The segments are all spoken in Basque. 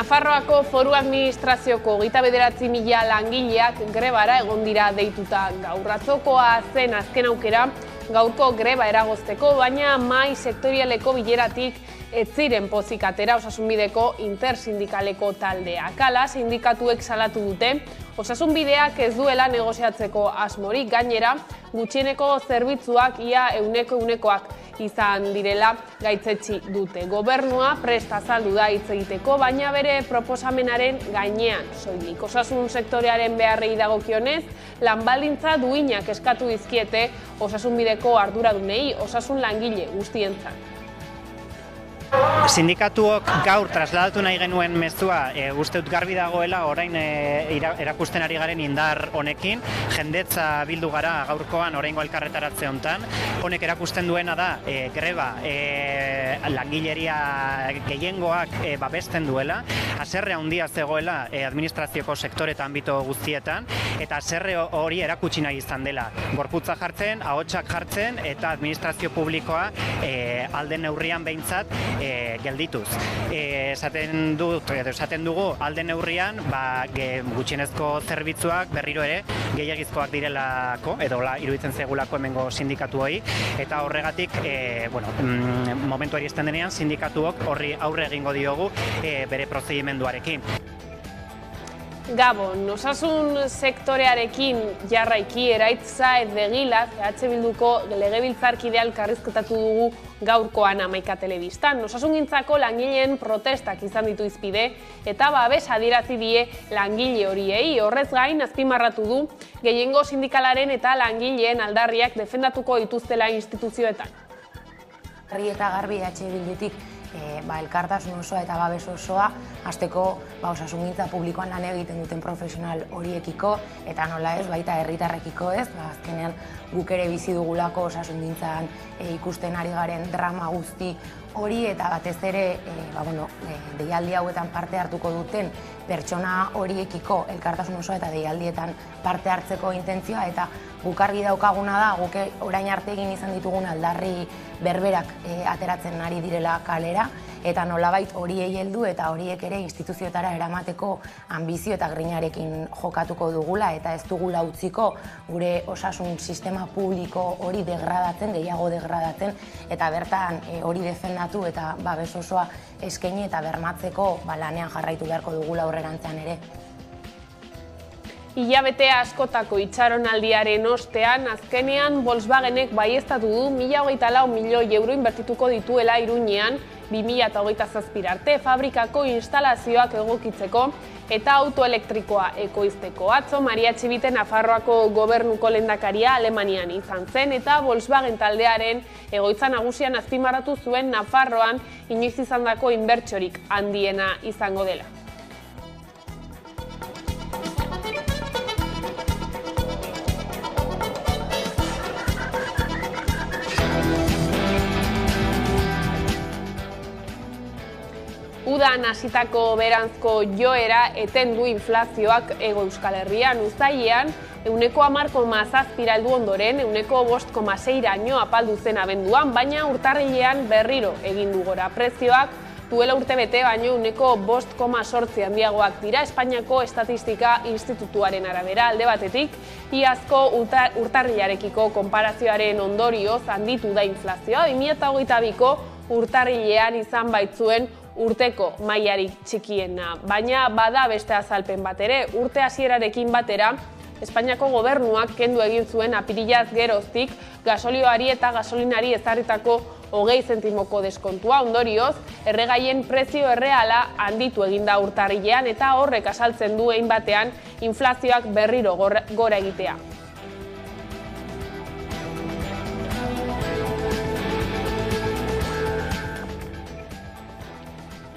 Nafarroako Foru Administrazioko 29.000 langileak grebara egon dira deituta. Gaur atzokoa zen azken aukera gaurko greba eragozteko, baina mahai sektorialeko bileratik ez ziren pozik atera Osasunbideko intersindikaleko taldeak. Hala, sindikatuek salatu dute, Osasunbideak ez duela negoziatzeko asmorik, gainera, gutxieneko zerbitzuak ia ehunekoak izan direla gaitzetsi dute. Gobernua prest azaldu da hitz egiteko, baina bere proposamenaren gainean soilik. Osasun sektorearen beharrei dagokionez, lanbaldintza duinak eskatu dizkiete Osasunbideko arduradunei, osasun langile guztientzat. Sindikatuok gaur trasladatu nahi genuen mezua uste dut garbi dagoela orain erakusten ari garen indar honekin, jendetza bildu gara gaurkoan oraingo elkarretaratze hontan. Honek erakusten duena da greba langileria gehiengoak babesten duela, haserre handia zegoela administrazioko sektore eta anbito guztietan, eta haserre hori erakutsi nahi izan dela. Gorputza jartzen, ahotsak jartzen eta administrazio publikoa alden neurrian behintzat geldituz. Esaten dugu alde neurrian gutxienezko zerbitzuak berriro ere gehiagizkoak direlako, edo iruditzen zegulako hemengo sindikatuoi, eta horregatik momentu iristen denean sindikatuok horri aurre egingo diogu bere prozedimenduarekin. Gabon, osasun sektorearekin jarraiki Eraitz Saez de Egilaz, Bilduko legebiltzarkidea elkarrizketatu dugu gaurkoan Hamaika Telebistan. Osasungintzako langileen protestak izan ditu hizpide eta babes adierazi die langile horiei. Horrez gain azpimarratu du gehiengo sindikalaren eta langileen aldarriak defendatuko dituztela instituzioetan. Argi eta garbi Bildutik elkartasun osoa eta babes osoa hasteko osasungintza publikoan lan egiten duten profesional horiekiko eta nola ez baita herritarrekiko ez, azkenean guk ere bizi dugulako osasungintzan ikusten ari garen drama guzti hori eta batez ere deialdi hauetan parte hartuko duten pertsona horiekiko elkartasun osoa eta deialdietan parte hartzeko intentzioa eta guk argi daukaguna da guk orain arte egin izan ditugun aldarri berberak ateratzen ari direla kalera eta nolabait horiei heldu eta horiek ere instituzioetara eramateko anbizio eta grinarekin jokatuko dugula eta ez dugula utziko gure osasun sistema publiko hori degradatzen, gehiago degradatzen eta bertan hori defendatu eta babes osoa eskaini eta bermatzeko lanean jarraitu beharko dugula aurrerantzean ere. Hilabete askotako itxaronaldiaren ostean, azkenean Volkswagenek baieztatu du 1.024 milioi euro inbertituko dituela Iruñean 2027 arte fabrikako instalazioak egokitzeko eta autoelektrikoa ekoizteko. Atzo Maria Txibite Nafarroako gobernuko lehendakaria Alemanian izan zen eta Volkswagen taldearen egoitza nagusian azpimarratu zuen Nafarroan inoiz izandako inbertsiorik handiena izango dela. Udan hasitako beranzko joera eten du inflazioak Hego Euskal Herrian. Uztailean 10,7 heldu ondoren 5,6raino apaldu zen abenduan, baina urtarrilean berriro egin du gora. Prezioak duela urtebete baino 5,8 handiagoak dira Espainiako Estatistika Institutuaren arabera. Alde batetik, iazko urtarrilarekiko konparazioaren ondorioz handitu da inflazioa. 2022ko urtarrilean izan baitzuen urteko mailarik txikiena, baina bada beste azalpen bat ere. Urte hasierarekin batera, Espainiako gobernuak kendu egin zuen apirilaz geroztik gasolioari eta gasolinari ezarritako 20 zentimoko deskontua. Ondorioz, erregaien prezio erreala handitu egin da urtarrilean eta horrek azaltzen du hein batean inflazioak berriro gora egitea.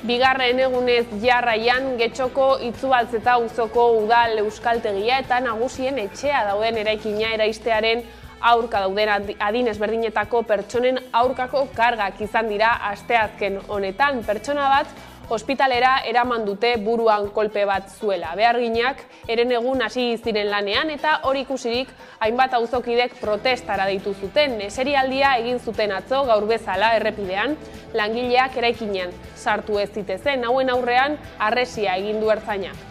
Bigarren egunez jarraian Getxoko Itzubaltz eta Auzoko udal euskaltegia eta nagusien etxea dauden eraikina eraistearen aurka dauden adin ezberdinetako pertsonen aurkako kargak izan dira asteazken honetan. Pertsona bat ospitalera eraman dute buruan kolpe bat zuela. Beharginak herenegun hasi ziren lanean eta hori ikusirik hainbat auzokidek protestara deitu zuten. Eserialdia egin zuten atzo gaur bezala errepidean, langileak eraikinean sartu ez zitezen, hauen aurrean harresia egin du ertzainak.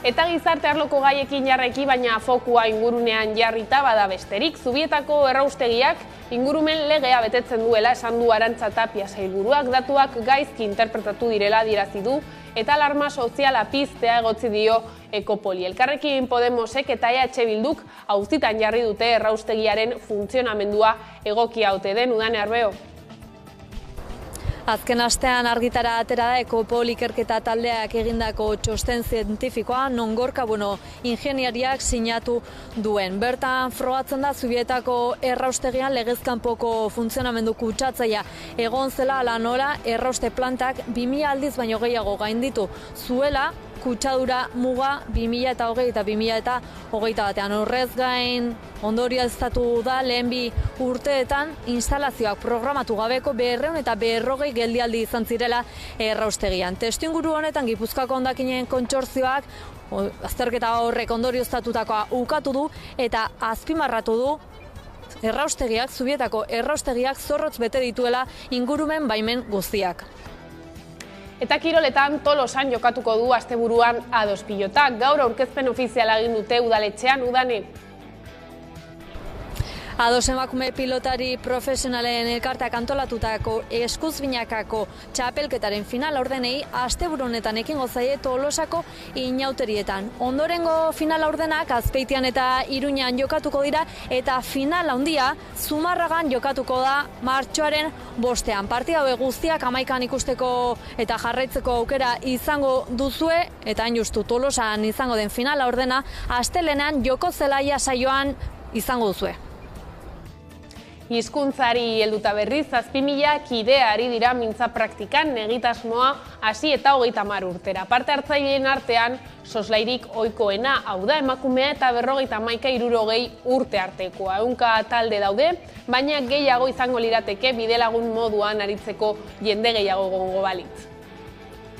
Eta gizarte arloko gaiekin jarraiki, baina fokua ingurunean jarrita bada besterik. Zubietako erraustegiak ingurumen legea betetzen duela esan du Arantza Tapia sailburuak, datuak gaizki interpretatu direla adierazi du eta alarma soziala piztea egotzi dio Ekopoli. Elkarrekin Podemosek eta EH Bilduk auzitan jarri dute erraustegiaren funtzionamendua egokia ote den. Udane Arbeo. Azken astean argitara atera da Ekopol ikerketa taldeak egindako txosten zientifikoa non Gorka ingeniariak sinatu duen. Bertan frogatzen da Zubietako erraustegian legezkanpoko funtzionamendu kutsatzailea egon zela ala nola errauste plantak 2000 aldiz baino gehiago gainditu zuela kutsadura muga 2020 eta 2021 batean. Horrez gain ondorioztatu da lehen bi urteetan instalazioak programatu gabeko 200 eta 240 geldialdi izan zirela erraustegian. Testuinguru honetan Gipuzkoako hondakinen kontsortzioak azterketa horrek ondorioztatutakoa ukatu du eta azpimarratu du erraustegiak, Zubietako erraustegiak zorrotz bete dituela ingurumen baimen guztiak. Eta kiroletan Tolosan jokatuko du asteburuan A2 pilotak. Gaur aurkezpen ofiziala egin dute udaletxean. Udane. A2 emakume pilotari profesionalen elkarteak antolatutako eskuz binakako txapelketaren final laurdenei asteburu honetan ekingo zaie Tolosako inauterietan. Ondorengo final laurdenak Azpeitian eta Iruñan jokatuko dira eta final handia Zumarragan jokatuko da martxoaren 5ean. Partida hauek guztiak 11an ikusteko eta jarraitzeko aukera izango duzue eta hain justu Tolosan izango den final laurdena astelenean Joko Zelaia saioan izango duzue. Hizkuntzari helduta berriz 7.000 kide ari dira mintza praktikan, egitasmoa hasi eta 30 urtera. Parte hartzaileen artean soslairik ohikoena, hau da emakumea eta 50-60 urte artekoa. 100 talde daude, baina gehiago izango lirateke bidelagun moduan aritzeko jende gehiago gongo balitz.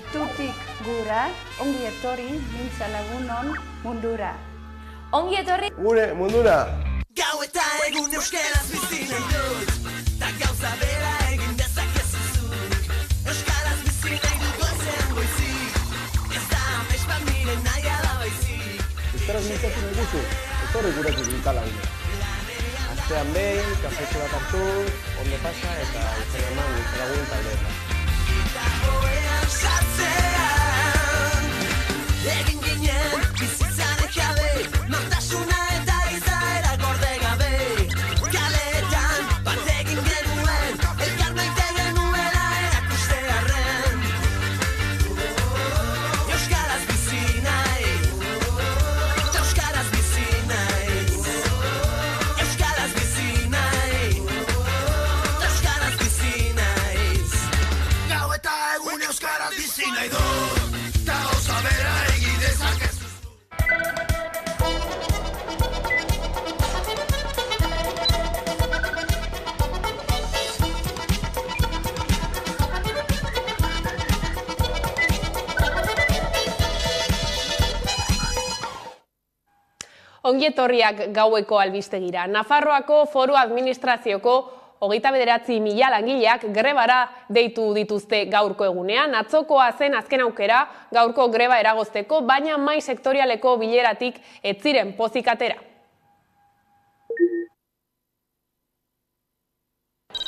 Tutik gura, ongi etorri mintza lagunon mundura. Ongi etorri gure mundura. Gau eta egun euskaraz bizi nahi dut, ta gauza bera egin dezakezu zuk. Euskaraz bizi nahi dut goizean goizik, ez da amespat nire nahi ala baizik. Euskaraz mintzatzen nahi duzu, etorri gurekin mintalandia. Astean behin, kafetxo bat hartu, ondo pasa eta izan eman lagun taldeetan. Eta hoean sartzean, egin ginen bizitzaren jabe, nortasuna eta izaera gorde gabe. Kaletan bat egin genuen, elkar maite genuela erakustearren. Euskaraz bizi nahi, euskaraz bizi nahi, euskaraz bizi nahi, euskaraz bizi naiz. Gau eta egun euskaraz bizi nahi dut, ta gauza bera egin dezakezu. Ongietorriak gaueko albistegira. Nafarroako Foru Administrazioko 29.000 langileak grebara deitu dituzte gaurko egunean. Atzokoa zen azken aukera gaurko greba eragozteko, baina mahai sektorialeko bileratik ez ziren pozik atera.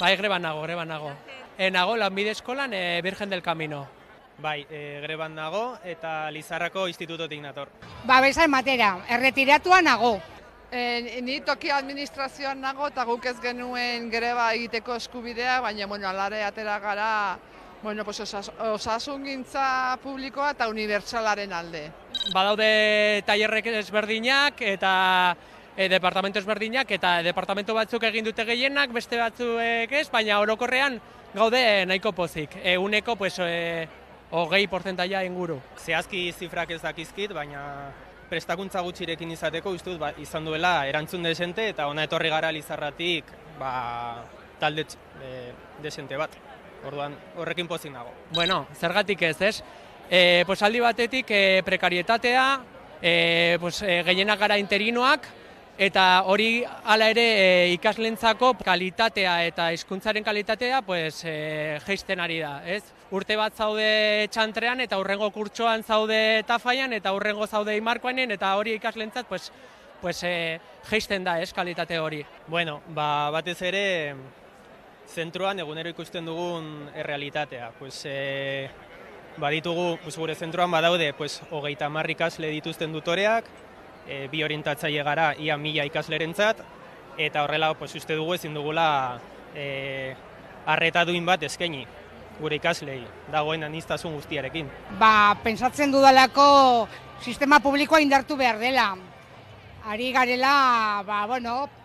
Bai, greban nago. Nago lanbide eskolan Virgen del Camino. Bai, greban nago eta Lizarrako institutotik nator. Babesa ematera, erretiratuan nago. Ni toki administrazioan nago eta guk ez genuen greba egiteko eskubidea, baina alare atera gara osasungintza publikoa eta unibertsalaren alde. Badaude tailerrek ezberdinak eta departamentu ezberdinak eta departamentu batzuk egin dute gehienak, beste batzuek ez, baina orokorrean gaude nahiko pozik. Eguneko 20% inguru. Zehazki zifrak ez dakizkit, baina prestakuntza gutxirekin izateko uste dut izan duela erantzun desente eta ona etorri gara Lizarratik talde desente bat. Orduan horrekin pozik nago. Bueno, zergatik ez? Pues aldi batetik prekarietatea, gehienak gara interinoak, eta hori hala ere ikaslentzako kalitatea eta hizkuntzaren kalitatea jeisten ari da, ez? Urte bat zaude txantrean eta hurrengo kurtsoan zaude tafaian eta hurrengo zaude imarkoanen eta hori ikaslentzat jeisten da, ez, kalitate hori. Bueno, batez ere zentroan egunero ikusten dugun errealitatea. Baditugu, gure zentroan badaude 30 ikasle dituzten tutoreak, bi orientatzaile gara ia 1000 ikaslerentzat, eta horrela uste dugu ezin dugula arreta duin bat eskaini gure ikaslei dagoen aniztasun guztiarekin. Pentsatzen dudalako sistema publikoa indartu behar dela. Ari garela,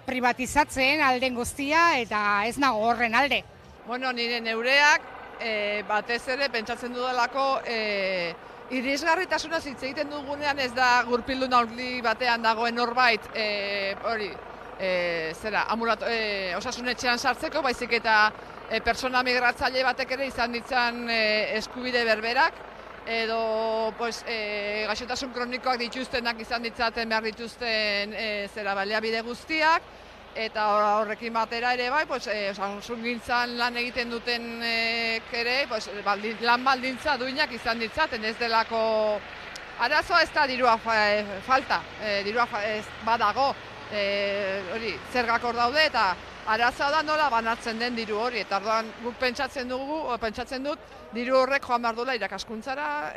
privatizatzen alden guztia eta ez nago horren alde. Nire neureak batez ere pentsatzen dudalako irisgarritasunaz hitz egiten dugunean ez da gurpildun aurli batean dagoen norbait osasunetxean sartzeko, baizik eta pertsona migratzaile batek ere izan ditzan eskubide berberak, edo gaixotasun kronikoak dituztenak izan ditzaten behar dituzten baliabide guztiak, eta horrekin batera ere osasungintzan lan egiten dutenek ere lan baldintza duinak izan ditzaten, ez delako arazoa ez da dirua falta, dirua badago, zergak hor daude eta arazoa da nola banatzen den diru hori, eta orduan guk pentsatzen dut diru horrek joan behar duela irakaskuntzara,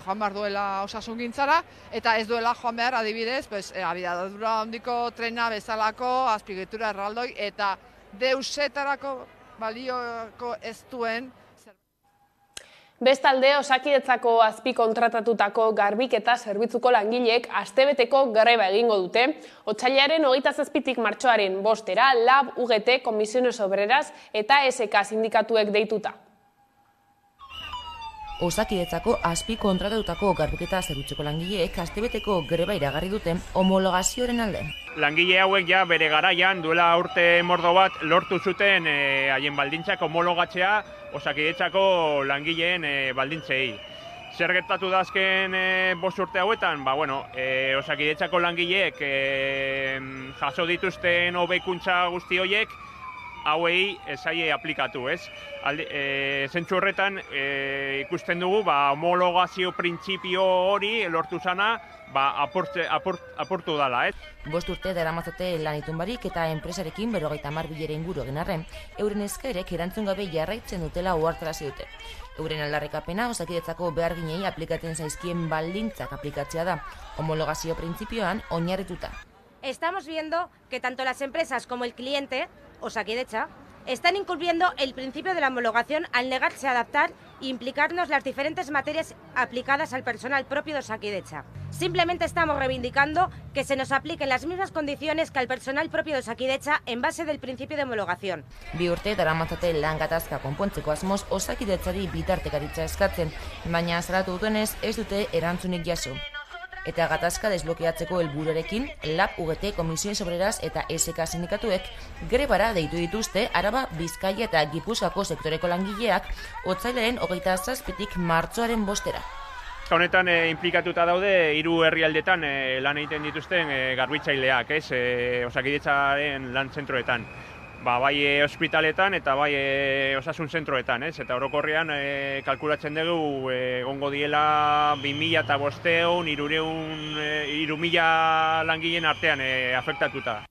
joan behar duela osasungintzara, eta ez duela joan behar adibidez, abiadura handiko trena bezalako, azpiegitura erraldoi, eta deusetarako balioko ez duen. Bestalde, Osakidetzako azpikontratatutako garbiketa zerbitzuko langileek astebeteko greba egingo dute. Otsailaren 27tik martxoaren 5era LAB, UGT, Comisiones Obreras eta SK sindikatuek deituta. Osakidetzako azpikontratatutako garbiketa zerbitzuko langileek astebeteko greba iragarri duten homologazioaren alde. Langile hauek bere garaian duela urte mordo bat lortu zuten haien baldintzak homologatzea Osakidetzako langileen baldintzei. Zer gertatu da azken 5 urte hauetan? Osakidetzako langileek jaso dituzten hobekuntza guzti horiek hauei zaie aplikatu, ez? Zentzu horretan ikusten dugu homologazio printzipio hori lortu zana apurtu dala, ez? 5 urte daramatzate lan itun barik eta enpresarekin 50.000 inguru egin arren, euren eskaerek erantzun gabe jarraitzen dutela ohartarazi dute. Euren aldarrikapena Osakidetzako beharginei aplikatzen zaizkien baldintzak aplikatzea da, homologazio printzipioan oinarrituta. Estamos viendo que tanto las empresas como el cliente, Osakidetza, están incumpliendo el principio de la homologación al negarse a adaptar e implicarnos las diferentes materias aplicadas al personal propio de Osakidetza. Simplemente estamos reivindicando que se nos apliquen las mismas condiciones que al personal propio de Osakidetza en base del principio de homologación. 2 urte daramatzate lan gatazka konpontzeko asmoz Osakidetzari bitartekaritza eskatzen, baina salatu dutenez ez dute erantzunik jaso. Eta gatazka desblokeatzeko helburuarekin, LAB, UGT, Comisiones Obreras eta SK sindikatuek grebara deitu dituzte Araba, Bizkaia eta Gipuzkoako sektoreko langileak otsailaren 27tik martxoaren 5era. Honetan inplikatuta daude 3 herrialdetan lan egiten dituzten garbitzaileak, Osakidetzaren lan zentroetan. Bai ospitaletan eta bai osasun zentroetan, eta orokorrean kalkulatzen dugu egongo diela 2500, 3000 langileen artean afektatuta.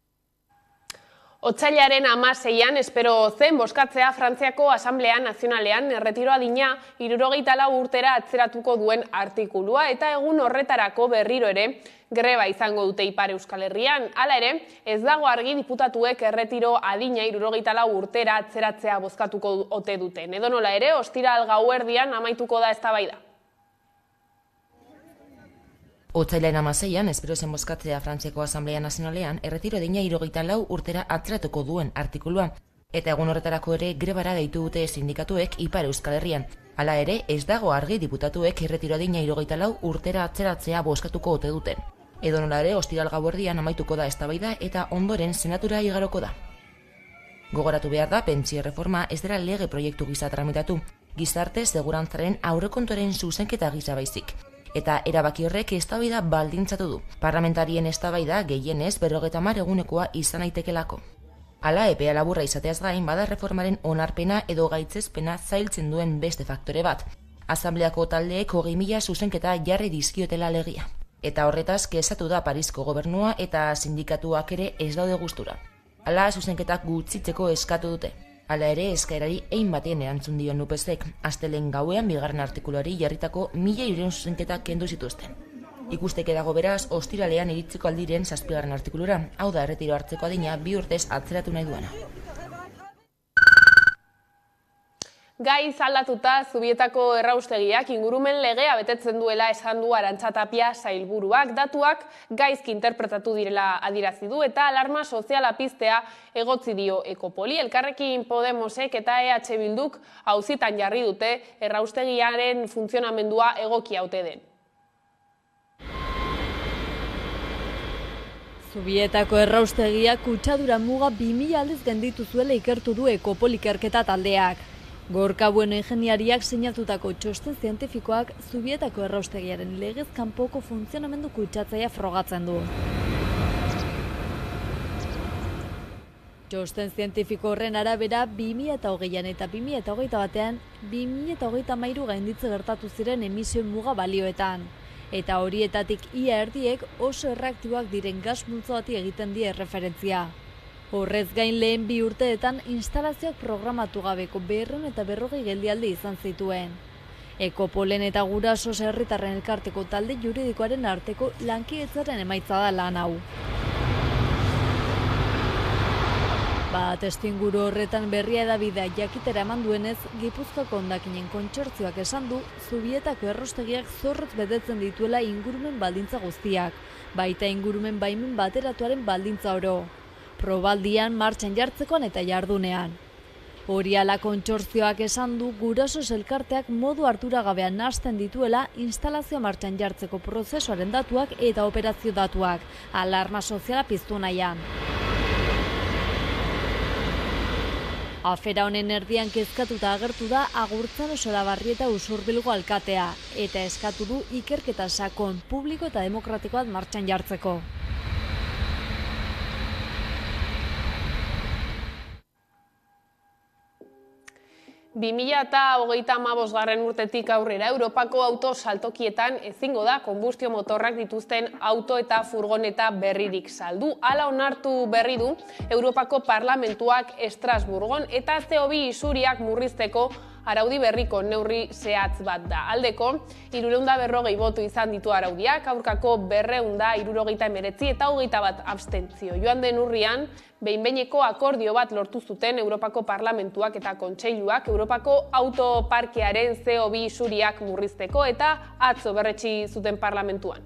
Otsailaren 16an espero zen bozkatzea Frantziako Asamblea Nazionalean erretiro adina 64 urtera atzeratuko duen artikulua eta egun horretarako berriro ere greba izango dute Ipar Euskal Herrian. Hala ere, ez dago argi diputatuek erretiro adina 64 urtera atzeratzea bozkatuko ote duten. Edonola ere, ostiral gauerdian amaituko da eztabaida. Otsailaren 16an espero zen bozkatzea Frantziako Asamblea Nazionalean erretiro adina 64 urtera atzeratuko duen artikulua. Eta egun horretarako ere grebara deitu dute sindikatuek Ipar Euskal Herrian. Hala ere, ez dago argi diputatuek erretiro adina 64 urtera atzeratzea bozkatuko ote duten. Edonola ere, ostiral gauerdian amaituko da eztabaida eta ondoren senatura igaroko da. Gogoratu behar da, pentsio erreforma ez dela lege proiektu gisa tramitatu, gizarte segurantzaren aurrekontuaren zuzenketa gisa baizik. Eta erabaki horrek eztabaida baldintzatu du. Parlamentarien eztabaida gehienez 50 egunekoa izan daitekelako. Hala, epea laburra izateaz gain, bada reformaren onarpena edo gaitzespena zailtzen duen beste faktore bat. Asambleako taldeek 20.000 zuzenketa jarri dizkiotela legia. Eta horretaz, kezatu da Parisko gobernua eta sindikatuak ere ez daude gustura. Hala, zuzenketak gutxitzeko eskatu dute. Hala ere, eskaerari egin batean erantzun dion UPSek, astelehen gauean bigarren artikuluari jarritako 1.000 zuzenketak kendu zituzten. Ikusteke dago beraz, ostiralean iritziko aldiren 7. artikulura, hau da erretiro hartzeko adina 2 urtez atzeratu nahi duena. Gaiz aldatuta, Zubietako erraustegiak ingurumen legea betetzen duela esan du Arantxa Tapia sailburuak. Datuak gaizki interpretatu direla adierazi du eta alarma soziala piztea egotzi dio Ekopoli. Elkarrekin Podemosek eta EH Bilduk auzitan jarri dute erraustegiaren funtzionamendua egokia ote den. Zubietako erraustegiak kutsadura muga 2000 aldiz genditu zuela ikertu du Ekopoli ikerketa taldeak. Gorka Bueno ingeniariak sinatutako txosten zientifikoak Zubietako erraustegiaren legez kanpoko funtzionamendu kutsatzailea frogatzen du. Txosten zientifiko horren arabera 2020an eta 2021an 2033 gainditze gertatu ziren emisio muga balioetan. Eta horietatik ia erdiek oso erreaktiboak diren gas multzo bati egiten die erreferentzia. Horrez gain lehen 2 urteetan instalazioak programatu gabeko 240 geldialdi izan zituen. Ekopolen eta Gurasos herritarren elkarteko talde juridikoaren arteko lankidetzaren emaitza da lan hau. Testuinguru horretan Berria Hedabidea jakitera eman duenez, Gipuzkoako hondakinen kontsortzioak esan du Zubietako erraustegiak zorrotz betetzen dituela ingurumen baldintza guztiak, baita ingurumen baimen bateratuaren baldintza oro. Probaldian martxan jartzekoan eta jardunean. Hori ala kontsortzioak esan du Gurasos elkarteak modu arduragabean nahasten dituela instalazioa martxan jartzeko prozesuaren datuak eta operazio datuak, alarma soziala piztu nahian. Afera honen erdian kezkatuta agertu da Agurtzano Solabarrieta Usurbilgo alkatea eta eskatu du ikerketa sakon, publiko eta demokratikoa martxan jartzeko. Urtetik aurrera, Europako auto saltokietan ezingo da konbustio motorrak dituzten auto eta furgoneta berririk saldu. Hala onartu berri du Europako Parlamentuak Estrasburgon eta CO2 isuriak murrizteko araudi berriko neurri zehatz bat da. Aldeko, 340 boto izan ditu araudiak, aurkako 279 eta 21 abstentzio. Joan den urrian, behin-behineko akordio bat lortu zuten Europako Parlamentuak eta Kontseiluak Europako autoparkearen CO2 isuriak murrizteko eta atzo berretsi zuten parlamentuan.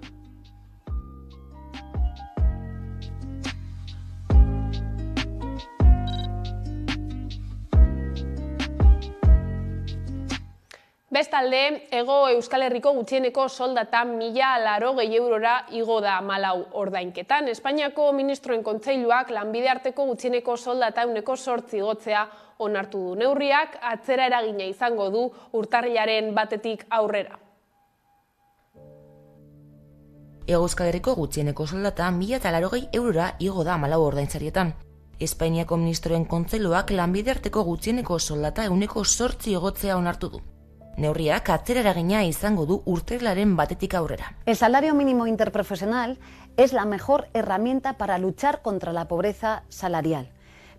Bestalde, Hego Euskal Herriko gutxieneko soldata 1.080 eurora igo da 14 ordainketan. Espainiako ministroen kontseiluak lanbide arteko gutxieneko soldata 8% igotzea onartu du. Neurriak atzera eragina izango du urtarrilaren 1 aurrera. Hego Euskal Herriko gutxieneko soldata 1.080 eurora igo da 14 ordaintzarietan. Espainiako ministroen kontseiluak lanbide arteko gutxieneko soldata 8% igotzea onartu du. Neurriak atzera eragina izango du urtarrilaren 1 aurrera. El salario mínimo interprofesional es la mejor herramienta para luchar contra la pobreza salarial,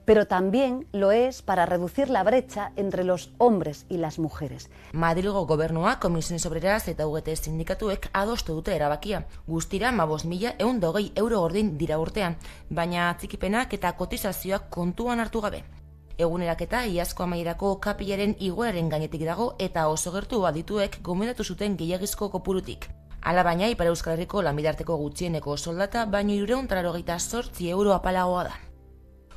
pero también lo es para reducir la brecha entre los hombres y las mujeres. Madrilgo gobernua, Komisiones Obreras eta UGT sindikatuek adostu dute erabakia. Guztira 15.120 euro ordin dira urtean, baina txikipenak eta kotizazioak kontuan hartu gabe. Eguneraketa iazko amaierako kapilaren igoeraren gainetik dago eta oso gertu adituek gomendatu zuten gehiagizko kopurutik. Hala baina, Ipar Euskal Herriko lanbide arteko gutxieneko soldata baino 388 euro apalagoa da.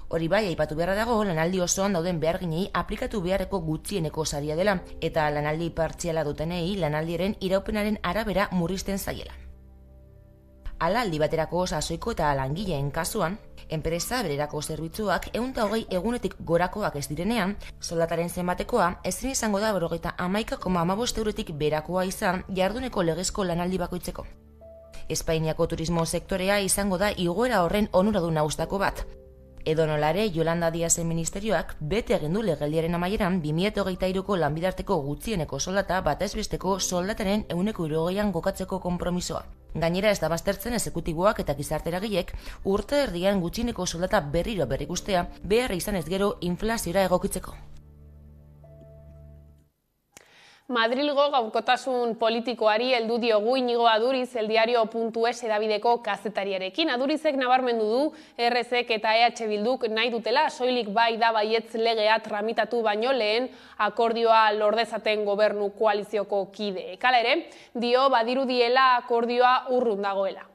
Hori bai, aipatu beharra dago, lanaldi osoan dauden beharginei aplikatu beharreko gutxieneko saria dela eta lanaldi partziala dutenei lanaldiaren iraupenaren arabera murrizten zaiela. Hala aldi baterako sasoiko eta langileen kasuan, enpresa bererako zerbitzuak 120 egunetik gorakoak ez direnean, soldataren zenbatekoa ezin izango da 91,15 eurotik berakoa izan jarduneko legezko lanaldi bakoitzeko. Espainiako turismo sektorea izango da igoera horren onuradun nagusitako bat. Edonola ere, Yolanda Díazen ministerioak bete egin du legeldiaren amaieran 2023ko lanbidarteko gutxieneko soldata batezbesteko soldataren 160an gokatzeko konpromisoa. Gainera ez da baztertzen exekutiboak eta gizarte eragileek urte erdian gutxieneko soldata berriro berrikustea behar izan ez gero inflaziora egokitzeko. Madrilgo gaurkotasun politikoari heldu diogu Inigo Aduriz eldiario.es edabideko kazetariarekin. Adurizek nabarmendu du RZek eta EH Bilduk nahi dutela soilik bai da baietz legea tramitatu baino lehen akordioa lordezaten gobernu koalizioko kideek. Hala ere, dio badirudiela akordioa urrun dagoela.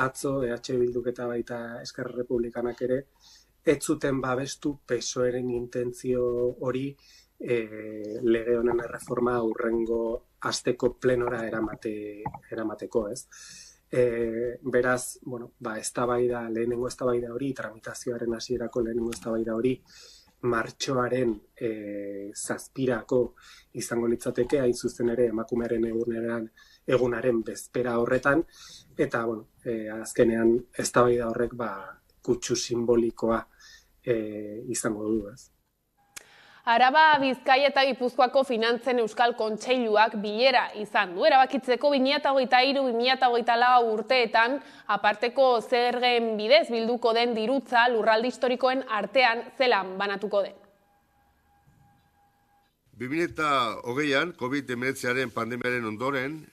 Atzo EH Bilduk eta baita Esquerra Republikanak ere ez zuten babestu PSOEren intentzio hori lege honen erreforma hurrengo asteko plenora eramateko, ez? Beraz, lehenengo eztabaida hori, tramitazioaren hasierako lehenengo eztabaida hori, martxoaren 7 izango litzateke, hain zuzen ere emakumearen egunaren bezpera horretan, eta azkenean eztabaida horrek kutsu simbolikoa izango du, ez? Araba, Bizkaia eta Gipuzkoako Finantzen Euskal Kontseiluak bilera izan du. Erabakitzeko 2023-2024 urteetan aparteko zergen bidez bilduko den dirutza lurralde historikoen artean zelan banatuko den. 2020an, COVID-19 pandemiaren ondoren,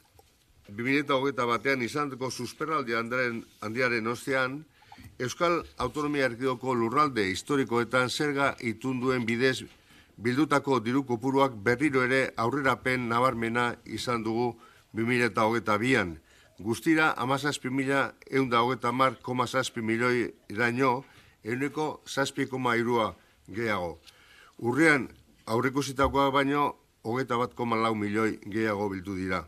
2021an izandako susperraldi handiaren ostean, Euskal Autonomia Erkidegoko lurralde historikoetan zerga itunduen bidez bildutako diru kopuruak berriro ere aurrerapen nabarmena izan dugu 2022an. Guztira 17.130,7 milioi iraino, 7,3 gehiago. Urrean aurreikusitakoa baino 21,4 milioi gehiago bildu dira.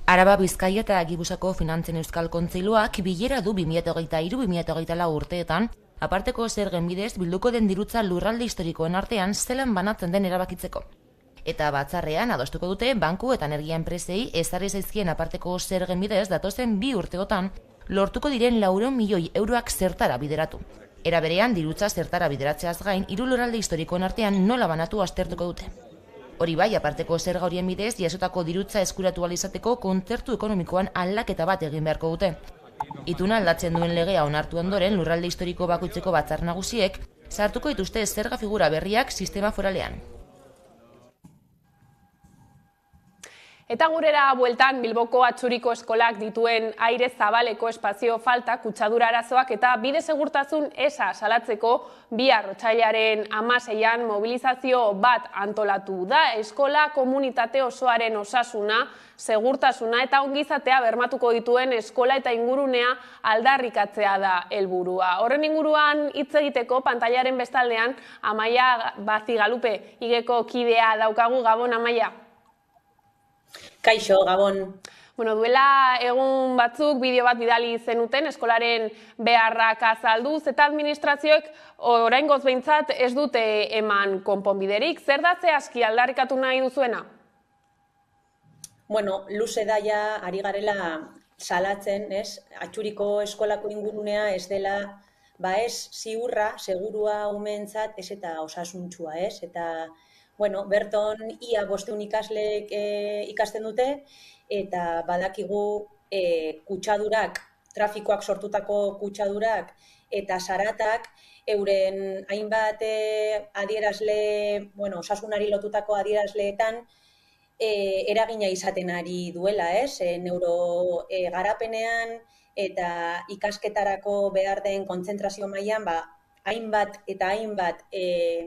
Araba, Bizkaia eta Gipuzkoako Finantzen Euskal Kontseiluak bilera du 2023-2024 urteetan, aparteko zergen bidez bilduko den dirutza lurralde historikoen artean zelan banatzen den erabakitzeko. Eta batzarrean adostuko dute banku eta energia enpresei ezarri zaizkien aparteko zergen bidez datozen 2 urteotan lortuko diren 400 milioi euroak zertara bideratu. Era berean dirutza zertara bideratzeaz gain 3 lurralde historikoen artean nola banatu aztertuko dute. Hori bai, aparteko zerga horien bidez jasotako dirutza eskuratu ahal izateko kontzertu ekonomikoan aldaketa bat egin beharko dute. Ituna aldatzen duen legea onartu ondoren lurralde historiko bakoitzeko batzar nagusiek sartuko dituzte zerga figura berriak sistema foralean. Eta gurera bueltan Bilboko Atxuriko eskolak dituen aire zabaleko espazio falta, kutsadura arazoak eta bide segurtasun eza salatzeko bihar otsailaren 16an mobilizazio bat antolatu da. Eskola komunitate osoaren osasuna, segurtasuna eta ongizatea bermatuko dituen eskola eta ingurunea aldarrikatzea da helburua. Horren inguruan hitz egiteko pantailaren bestaldean Amaia Bazigalupe igeko kidea daukagu. Gabon, Amaia. Kaixo, Gabon. Duela egun batzuk bideo bat bidali zenuten eskolaren beharrak azalduz eta administrazioek oraingoz behintzat ez dute eman konponbiderik. Zer da zehazki aldarrikatu nahi duzuena? Luze daia ari garela salatzen, Atxuriko eskolako ingurunea ez dela, ez ziurra, segurua umeentzat, ez eta osasuntsua, eta berton ia 500 ikaslek ikasten dute, eta badakigu kutsadurak, trafikoak sortutako kutsadurak eta zaratak euren hainbat adierazle, osasunari lotutako adierazleetan eragina izaten ari duela, neurogarapenean eta ikasketarako behar den kontzentrazio mailan, hainbat eta hainbat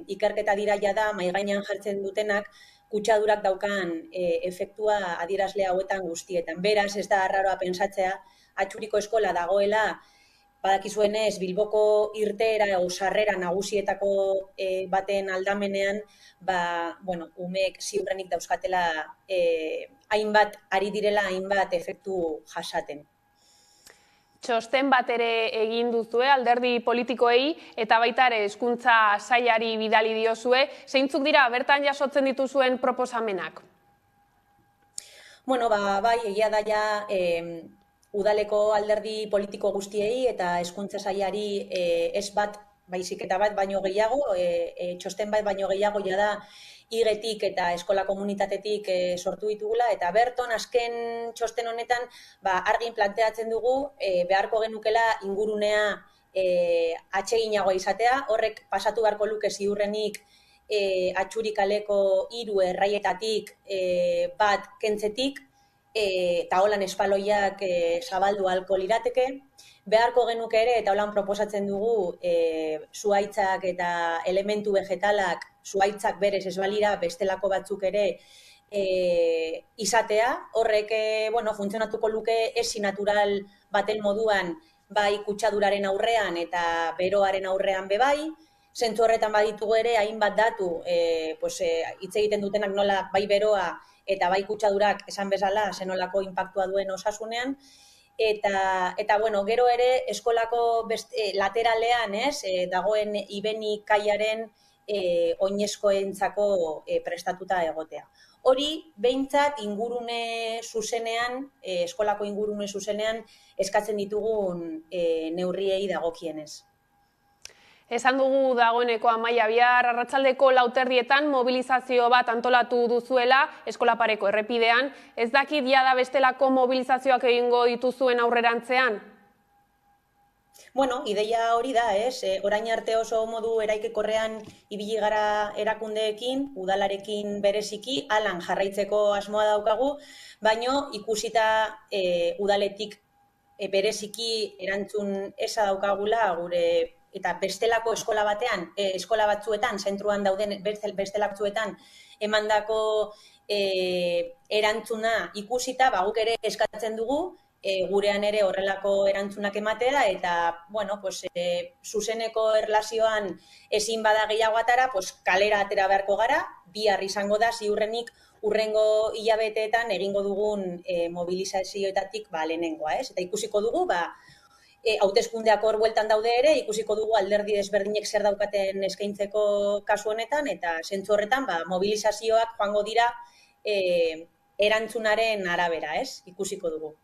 ikerketa dira jada mahai gainean jartzen dutenak kutsadurak daukan efektua adierazle hauetan guztietan. Beraz, ez da arraroa pentsatzea Atxuriko eskola dagoela badakizuenez Bilboko irteera o sarrera nagusietako baten aldamenean, umeek ziurrenik dauzkatela ari direla hainbat efektu jasaten. Txosten bat ere egin duzue alderdi politikoei eta baita ere hezkuntza sailari bidali diozue. Zeintzuk dira bertan jasotzen dituzuen proposamenak? Bai, egia da ja udaleko alderdi politiko guztiei eta hezkuntza sailari ez bat, baizik eta bat baino gehiago, txosten bat baino gehiago jada igetik eta eskola komunitatetik sortu ditugula, eta berton azken txosten honetan argin planteatzen dugu beharko genukela ingurunea atseginagoa izatea, horrek pasatu beharko luke ziurrenik Atxurikaleko 3 erraietatik bat kentzetik, eta holan espaloiak zabaldu ahalko lirateke. Beharko genuke ere, eta holan proposatzen dugu, zuhaitzak eta elementu vegetalak, zuhaitzak berez ez balira, bestelako batzuk ere izatea. Horrek funtzionatuko luke esi natural baten moduan, bai kutsaduraren aurrean eta beroaren aurrean bebai. Zentzu horretan baditugu ere, hainbat datu, hitz egiten dutenak nola bai beroa eta bai kutsadurak esan bezala zenolako inpaktua duen osasunean. Eta gero ere eskolako lateralean dagoen Ibeni kaiaren oinezkoentzako prestatuta egotea. Hori behintzat ingurune zuzenean, eskolako ingurune zuzenean eskatzen ditugun neurriei dagokienez. Esan dugu dagoeneko Amaia, bihar arratsaldeko 4:00 mobilizazio bat antolatu duzuela eskola pareko errepidean. Ez dakit jada bestelako mobilizazioak egingo dituzuen aurrerantzean? Ideia hori da, orain arte oso modu eraikikorrean ibili gara erakundeekin, udalarekin bereziki, halan jarraitzeko asmoa daukagu, baino ikusita udaletik bereziki erantzun eza daukagula gure eta bestelako eskola batean, eskola batzuetan, zentruan dauden bestelako batzuetan emandako erantzuna ikusita, guk ere eskatzen dugu, gurean ere horrelako erantzunak ematea, eta, zuzeneko erlazioan ezin bada gehiago atara, kalera atera beharko gara, bihar izango da ziurrenik urrengo hilabeteetan egingo dugun mobilizazioetatik lehenengoa, eta ikusiko dugu, hauteskundeak hor bueltan daude ere, ikusiko dugu alderdi desberdinek zer daukaten eskaintzeko kasu honetan, eta zentzu horretan mobilizazioak joango dira erantzunaren arabera, ikusiko dugu.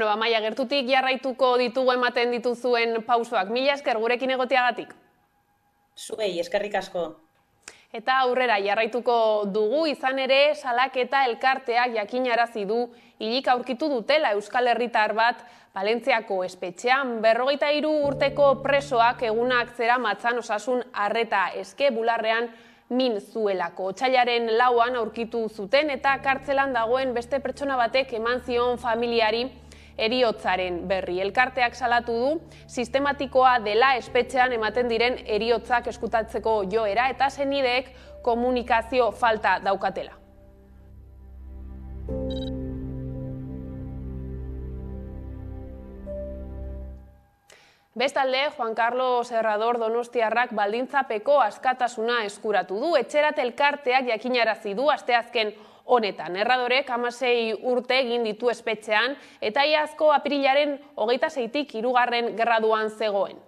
Amaia, gertutik jarraituko ditugu ematen dituzuen pausoak. Mila esker gurekin egoteagatik. Zuei, eskerrik asko. Eta aurrera jarraituko dugu, izan ere salaketa elkarteak jakinarazi du hilik aurkitu dutela Euskal Herritar bat Valentziako espetxean. 43 urteko presoak egunak zeramatzan osasun arreta eske bularrean min zuelako. Otsailaren 4an aurkitu zuten eta kartzelan dagoen beste pertsona batek eman zion familiari heriotzaren berri. Elkarteak salatu du sistematikoa dela espetxean ematen diren heriotzak eskutatzeko joera eta senideek komunikazio falta daukatela. Bestalde, Juan Carlos Herrador Donostiarrak baldintzapeko askatasuna eskuratu du. Etxerat elkarteak jakinarazi du asteazken honetan. Herradorek 16 urte egin ditu espetxean eta iazko apirilaren 26tik 3. graduan zegoen.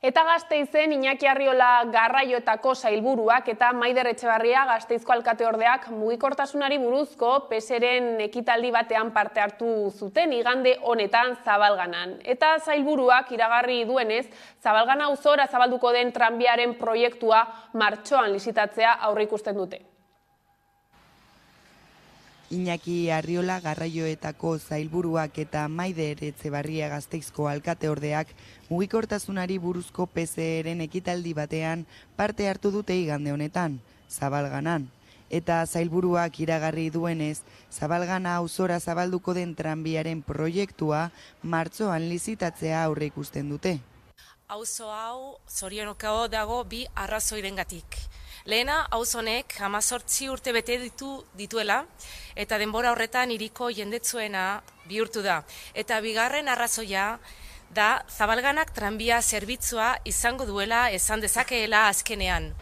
Eta Gasteizen Iñaki Arriola garraioetako sailburuak eta Maider Etxebarria Gasteizko alkateordeak mugikortasunari buruzko PSren ekitaldi batean parte hartu zuten igande honetan Zabalganan. Eta sailburuak iragarri duenez, Zabalgana auzora zabalduko den tranbiaren proiektua martxoan lizitatzea aurreikusten dute. Iñaki Arriola garraioetako zailburuak eta Maider Etxebarria Gasteizko alkateordeak mugikortasunari buruzko PSren ekitaldi batean parte hartu dute igande honetan, Zabalganan. Eta zailburuak iragarri duenez, Zabalgana auzora zabalduko den tranbiaren proiektua martxoan lizitatzea aurreikusten dute. Auzo hau zorionokao dago bi arrazoirengatik. Lehena, auzo honek 18 urte bete dituela eta denbora horretan hiriko jendetsuena bihurtu da. Eta bigarren arrazoia da Zabalganak tranbia zerbitzua izango duela esan dezakeela azkenean.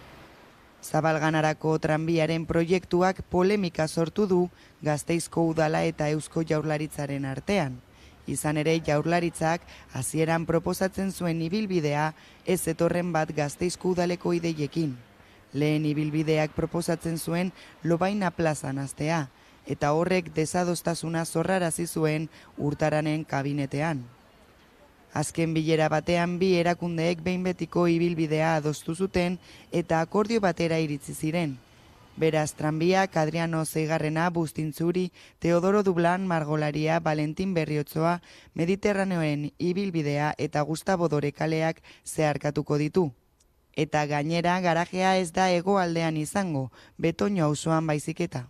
Zabalganarako tranbiaren proiektuak polemika sortu du Gasteizko udala eta Eusko Jaurlaritzaren artean. Izan ere Jaurlaritzak hasieran proposatzen zuen ibilbidea ez zetorren bat Gasteizko udaleko ideiekin. Lehen ibilbideak proposatzen zuen Lobaina plazan hastea, eta horrek desadostasuna zorrarazi zuen Urtaranen kabinetean. Azken bilera batean bi erakundeek behin betiko ibilbidea adostu zuten eta akordio batera iritzi ziren. Beraz, tranbiak Adriano Zeigarrena, Bustintzuri, Teodoro Dublan, Margolaria, Valentin Berriotzoa, Mediterraneoen ibilbidea eta Gustavo Dore kaleak zeharkatuko ditu. Eta gainera garajea ez da hegoaldean izango, Betoño auzoan baizik eta.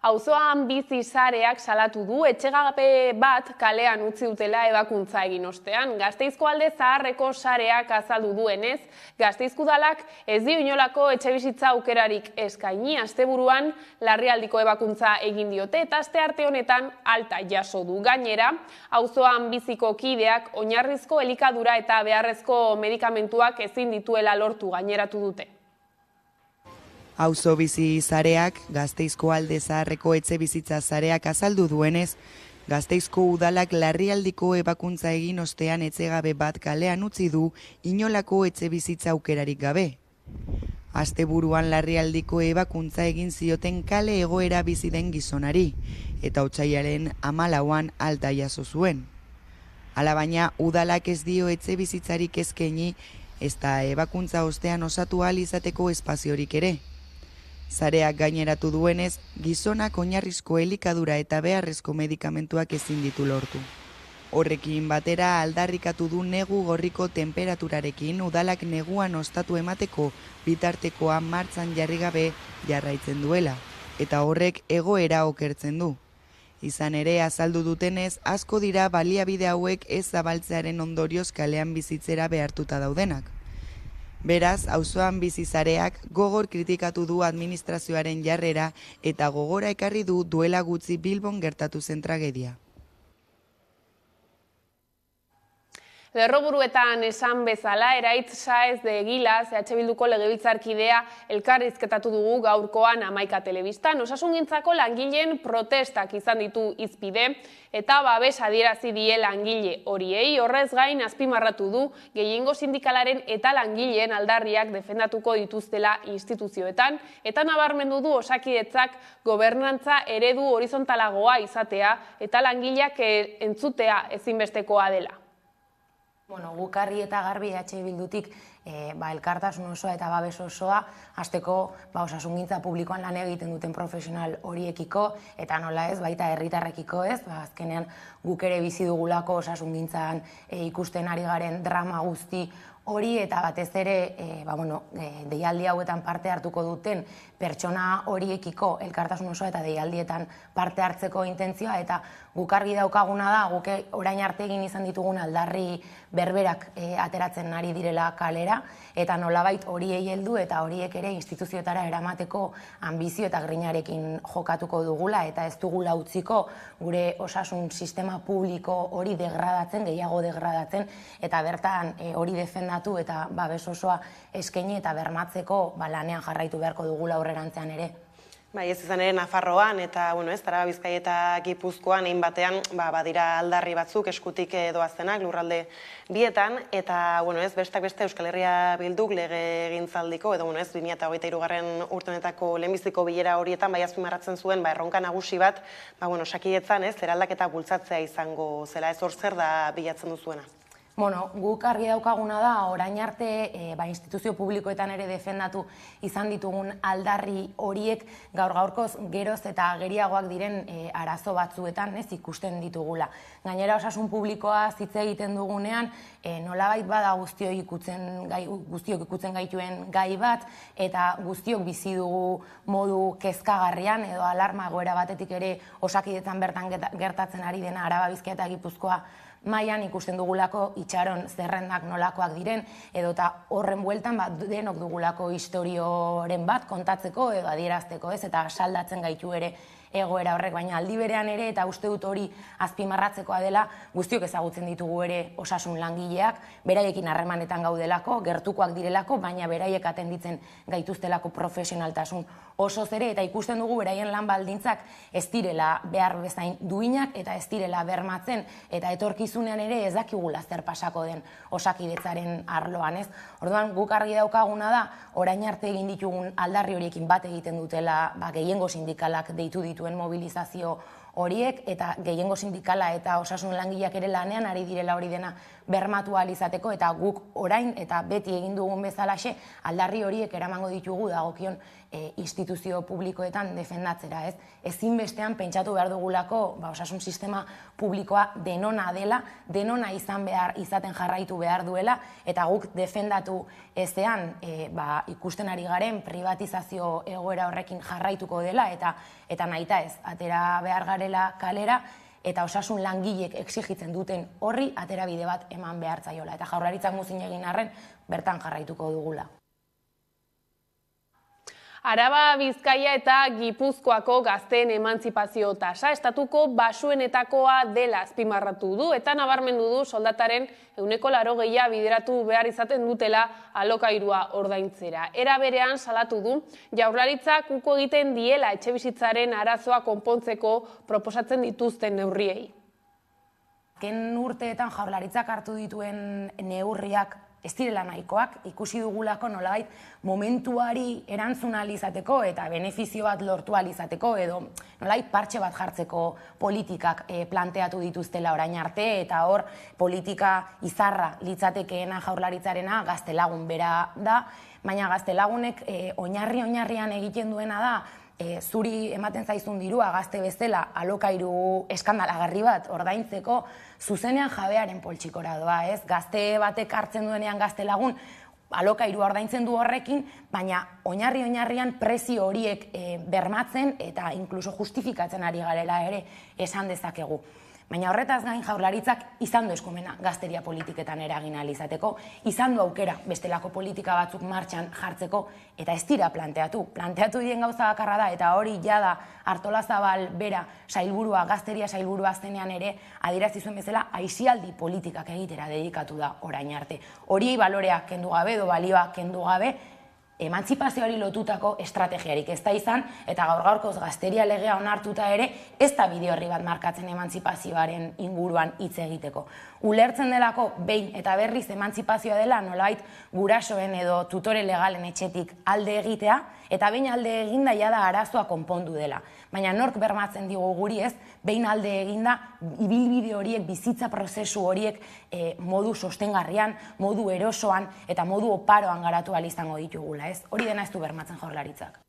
Auzoan bizi sareak salatu du etxegabe bat kalean utzi dutela ebakuntza egin ostean. Gasteizko alde zaharreko sareak azaldu duenez, Gasteizko udalak ez dio inolako etxebizitza aukerarik eskaini, asteburuan larrialdiko ebakuntza egin diote eta astearte honetan alta jaso du. Gainera, auzoan biziko kideak oinarrizko elikadura eta beharrezko medikamentuak ezin dituela lortu gaineratu dute. Auzo bizi sareak, Gasteizko alde zaharreko etxebizitza sareak azaldu duenez, Gasteizko udalak larrialdiko ebakuntza egin ostean etxegabe bat kalean utzi du inolako etxebizitza aukerarik gabe. Asteburuan larrialdiko ebakuntza egin zioten kale egoera bizi den gizonari, eta otsailaren 14an alta jaso zuen. Alabaina, udalak ez dio etxebizitzarik eskaini, ezta ebakuntza ostean osatu ahal izateko espaziorik ere. Sareak gaineratu duenez, gizonak oinarrizko elikadura eta beharrezko medikamentuak ezin ditu lortu. Horrekin batera aldarrikatu du negu gorriko temperaturarekin udalak neguan ostatu emateko bitartekoa martxan jarri gabe jarraitzen duela, eta horrek egoera okertzen du. Izan ere azaldu dutenez, asko dira baliabide hauek ez zabaltzearen ondorioz kalean bizitzera behartuta daudenak. Beraz, auzoan bizi sareak gogor kritikatu du administrazioaren jarrera eta gogora ekarri du duela gutxi Bilbon gertatu zen tragedia. Lerroburuetan esan bezala, Eraitz Saez de Egilaz, EH Bilduko legebiltzarkidea elkarrizketatu dugu gaurkoan Hamaika Telebistan. Osasungintzako langileen protestak izan ditu hizpide eta babes adierazi die langile horiei. Horrez gain azpimarratu du gehiengo sindikalaren eta langileen aldarriak defendatuko dituztela instituzioetan eta nabarmendu du Osakidetzak gobernantza eredu horizontalagoa izatea eta langileak entzutea ezinbestekoa dela. Guk argi eta garbi EH Bildutik elkartasun osoa eta babes osoa hasteko osasungintza publikoan lan egiten duten profesional horiekiko eta nola ez, baita herritarrekiko ez, azkenean guk ere bizi dugulako osasungintzan ikusten ari garen drama guzti hori eta batez ere deialdi hauetan parte hartuko duten pertsona horiekiko elkartasun osoa eta deialdietan parte hartzeko intentzioa eta guk argi daukaguna da, guk orain arte egin izan ditugun aldarri berberak ateratzen ari direla kalera eta nolabait horiei heldu eta horiek ere instituzioetara eramateko anbizio eta grinarekin jokatuko dugula eta ez dugula utziko gure osasun sistema publiko hori degradatzen, gehiago degradatzen eta bertan hori defendatu eta babes osoa eskaini eta bermatzeko lanean jarraitu beharko dugula aurrerantzean ere. Bai, ez izan ere Nafarroan eta, Araba Bizkaia eta Gipuzkoan egin batean, badira aldarri batzuk eskutik doazenak lurralde bietan, eta, bestak beste Euskal Herria Bilduk lege egintzaldiko, edo, 2023 urte honetako lehenbiziko bilera horietan, bai azpimarratzen zuen, erronka nagusi bat, Osakidetzan, eraldaketa bultzatzea izango zela, ez hor zer da bilatzen duzuena? Guk argi daukaguna da, orain arte instituzio publikoetan ere defendatu izan ditugun aldarri horiek gaur-gaurkoz geroz eta geriagoak diren arazo batzuetan ikusten ditugula. Gainera osasun publikoa hitz egiten dugunean, nolabait bada guztiok ikutzen gaituen gai bat, eta guztiok bizi dugu modu kezkagarrian edo alarma egoera batetik ere Osakidetzan bertan gertatzen ari dena Araba Bizkaia eta Gipuzkoa mailan ikusten dugulako itxaron zerrendak nolakoak diren, edo eta horren bueltan denok dugulako istorioren bat kontatzeko edo adierazteko, eta saldatzen gaitu ere egoera horrek, baina aldi berean ere, eta uste dut hori azpimarratzekoa dela, guztiok ezagutzen ditugu ere osasun langileak, beraiekin harremanetan gaudelako, gertukoak direlako, baina beraiek atenditzen gaituztelako profesionaltasun osoz ere, eta ikusten dugu beraien lan baldintzak ez direla behar bezain duinak, eta ez direla bermatzen, eta etorkizunean ere ez dakigula zer pasako den Osakidetzaren arloan, ez? Orduan, guk argi daukaguna da, orain arte egin ditugun aldarri horiekin bat egiten dutela, gehiengo sindikalak deitu dituen mobilizazio horiek, eta gehiengo sindikala eta osasun langileak ere lanean ari direla hori dena bermatu ahal izateko, eta guk orain eta beti egin dugun bezalaxe aldarri horiek eramango ditugu dagokion instituzio publikoetan defendatzera, ez? Ezinbestean pentsatu behar dugulako osasun sistema publikoa denona dela, denona izaten jarraitu behar duela, eta guk defendatu ezean ikusten ari garen privatizazio egoera horrekin jarraituko dela, eta nahita ez, atera behar garela kalera, eta osasun langilek exigitzen duten horri atera bide bat eman behar zaiola. Eta Jaurlaritzak muzin egin arren, bertan jarraituko dugula. Araba Bizkaia eta Gipuzkoako gazteen emantzipazio tasa estatuko basuenetakoa dela azpimarratu du, eta nabarmendu du soldataren 80% bideratu behar izaten dutela alokairua ordaintzera. Era berean salatu du, Jaurlaritzak uko egiten diela etxebizitzaren arazoa konpontzeko proposatzen dituzten neurriei. Azken urteetan Jaurlaritzak hartu dituen neurriak ez direla nahikoak, ikusi dugulako nolabait momentuari erantzun ahal izateko eta benefizio bat lortu ahal izateko, edo nolabait partxe bat jartzeko politikak planteatu dituztela orain arte, eta hor politika izarra litzatekeena Jaurlaritzarena Gaztelagun bera da, baina Gaztelagunek oinarrian egiten duena da, zuri ematen zaizun dirua gazte bezala alokairu eskandalagarri bat ordaintzeko zuzenean jabearen poltsikora doa, ez? Gazte batek hartzen duenean Gaztelagun alokairua ordaintzen du horrekin, baina oinarrian prezio horiek bermatzen eta inkluso justifikatzen ari garela ere esan dezakegu. Baina horretaz gain Jaurlaritzak izan du eskumena gazteria politiketan eragin ahal izateko, izan du aukera bestelako politika batzuk martxan jartzeko, eta ez dira planteatu. Planteatu diren gauza bakarra da, eta hori jada Artolazabal bera sailburua, gazteria sailburua zenean ere, adierazi zuen bezala, aisialdi politikak egitera dedikatu da orain arte. Horiei baloreak kendu gabe, edo balioak kendu gabe, emantzipazioari lotutako estrategiarik ez da izan, eta gaur-gaurkoz gazteria legea onartuta ere, ez da bide horri bat markatzen emantzipazioaren inguruan hitz egiteko. Ulertzen delako behin eta berriz emantzipazioa dela nolabait gurasoen edo tutore legalen etxetik alde egitea, eta behin alde eginda jada arazoa konpondu dela. Baina nork bermatzen digu guri ez, behin alde eginda ibilbide horiek, bizitza prozesu horiek modu sostengarrian, modu erosoan eta modu oparoan garatu ahal izango ditugula, ez? Hori dena ez du bermatzen Jaurlaritzak.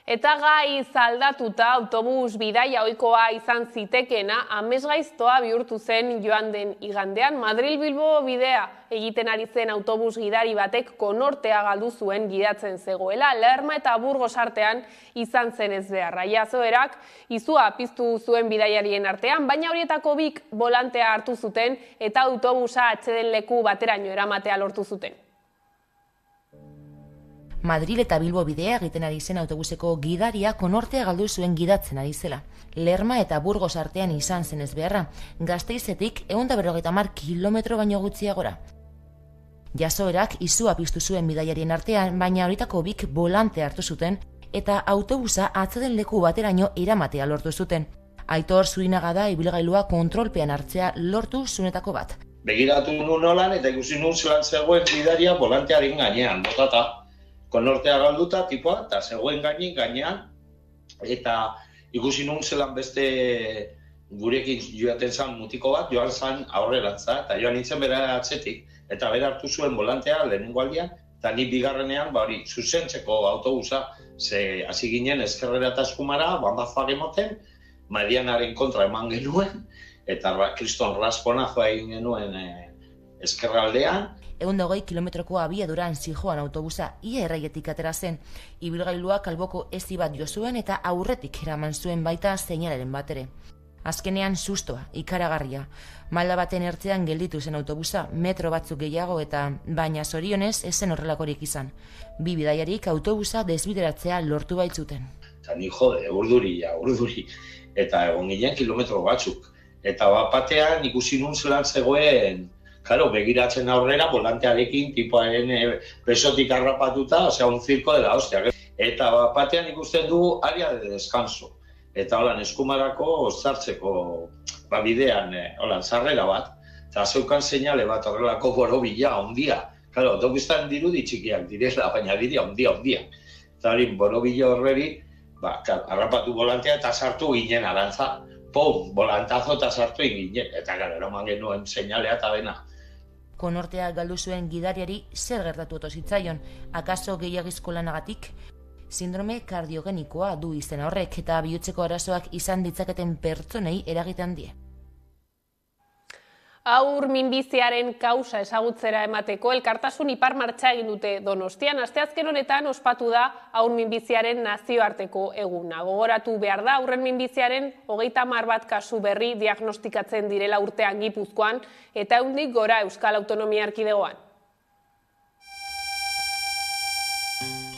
Eta gai zaldatuta autobus bidaia ohikoa izan zitekena amesgaiztoa bihurtu zen joan den igandean. Madril-Bilbo bidea egiten ari zen autobus gidari batek konortea galdu zuen gidatzen zegoela. Lerma eta Burgos artean izan zen ezbeharra. Jazoerak izua piztu zuen bidaiarien artean, baina horietako bik bolantea hartu zuten eta autobusa atseden leku bateraino eramatea lortu zuten. Madril eta Bilbo bidea egiten ari zen autobuseko gidaria konortea galdu zuen gidatzen ari zela. Lerma eta Burgos artean izan zen ezbeharra, Gasteizetik 150 kilometro baino gutxiagora. Jasoerak izua piztu zuen bidaiarien artean, baina horietako bik bolante hartu zuten eta autobusa atzeden leku bateraino eramatea lortu zuten. Aitor Zurinaga da ibilgailua kontrolpean hartzea lortu zunetako bat. Begiratu nun nolan eta ikusi nun zelan zegoen bidaria volantearen gainean, botata. Konortea galduta tipoa, eta zegoen gainean, eta ikusi nun zelan beste gurekin joaten zan mutiko bat, joan zan aurrerantza, eta joan nintzen bera atzetik, eta bera hartu zuen volantea lehenengo aldian, eta ni bigarrenean, hori, zuzentzeko autobusa, ze hasi ginen ezkerrera eta eskumara, bandazoak emoten, Marianaren kontra eman genuen, eta kriston rasponazoa egin genuen ezkerraldean. 120 kilometroko abiaduran zijoan autobusa ia erraietik atera zen. Ibilgailua kalboko ezi bat jo zuen eta aurretik eraman zuen baita seinalaren bat ere. Azkenean sustoa, ikaragarria. Malda baten ertzean gelditu zen autobusa, metro batzuk gehiago eta baina zorionez ez zen horrelakorik izan. Bi bidaiarik autobusa desbideratzea lortu baitzuten. Eta ni jode, urduri. Eta egon ginen kilometro batzuk. Eta batean ikusi nun zelan zegoen, begiratzen aurrera, volantearekin, tipoaren besotik harrapatuta, un zirko dela hostia. Eta batean ikusten dugu área de descanso. Eta holan eskumarako zartzeko bidean, sarrera bat. Eta zeukan seinale bat horrelako borobila, ondia. Autobustan dirudi txikiak direla, baina dira ondia. Eta hori borobila horreri, harrapatu volantea eta sartu ginen arantza. Pum, volantazo eta sartu ginen. Eta eroman genuen seinalea eta bena. Konortea galdu zuen gidariari zer gertatu oto zitzaion, akaso gehiagizko lanagatik? Sindrome kardiogenikoa du izena horrek eta bihotzeko arazoak izan ditzaketen pertsonei eragiten die. Haur minbiziaren kausa ezagutzera emateko elkartasun ipar martxa egin dute Donostian. Asteazken honetan ospatu da haur minbiziaren nazioarteko eguna. Gogoratu behar da haurren minbiziaren 30 bat kasu berri diagnostikatzen direla urtean Gipuzkoan eta 100 gora Euskal Autonomia Erkidegoan.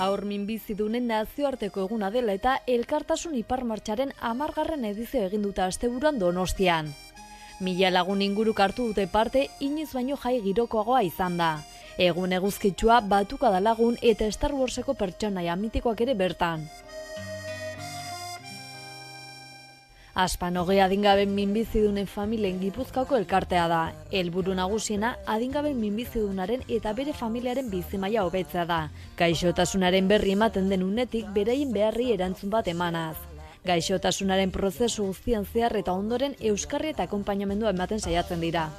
Haur minbizidunen nazioarteko eguna dela eta elkartasun ipar martxaren 10. edizio egin dute asteburuan Donostian. 1000 lagun inguruk hartu dute parte, inoiz baino jai girokoagoa izan da. Egun eguzkitsua batuka da lagun eta Star Warseko pertsonaia mitikoak ere bertan. Aspanogi adingaben minbizidunen familien Gipuzkoako elkartea da. Helburu nagusiena adingaben minbizidunaren eta bere familiaren bizimaila hobetzea da. Gaixotasunaren berri ematen den unetik beraien beharri erantzun bat emanaz. Gaixotasunaren prozesu guztian zehar eta ondoren euskarri eta akonpainamendua ematen saiatzen dira.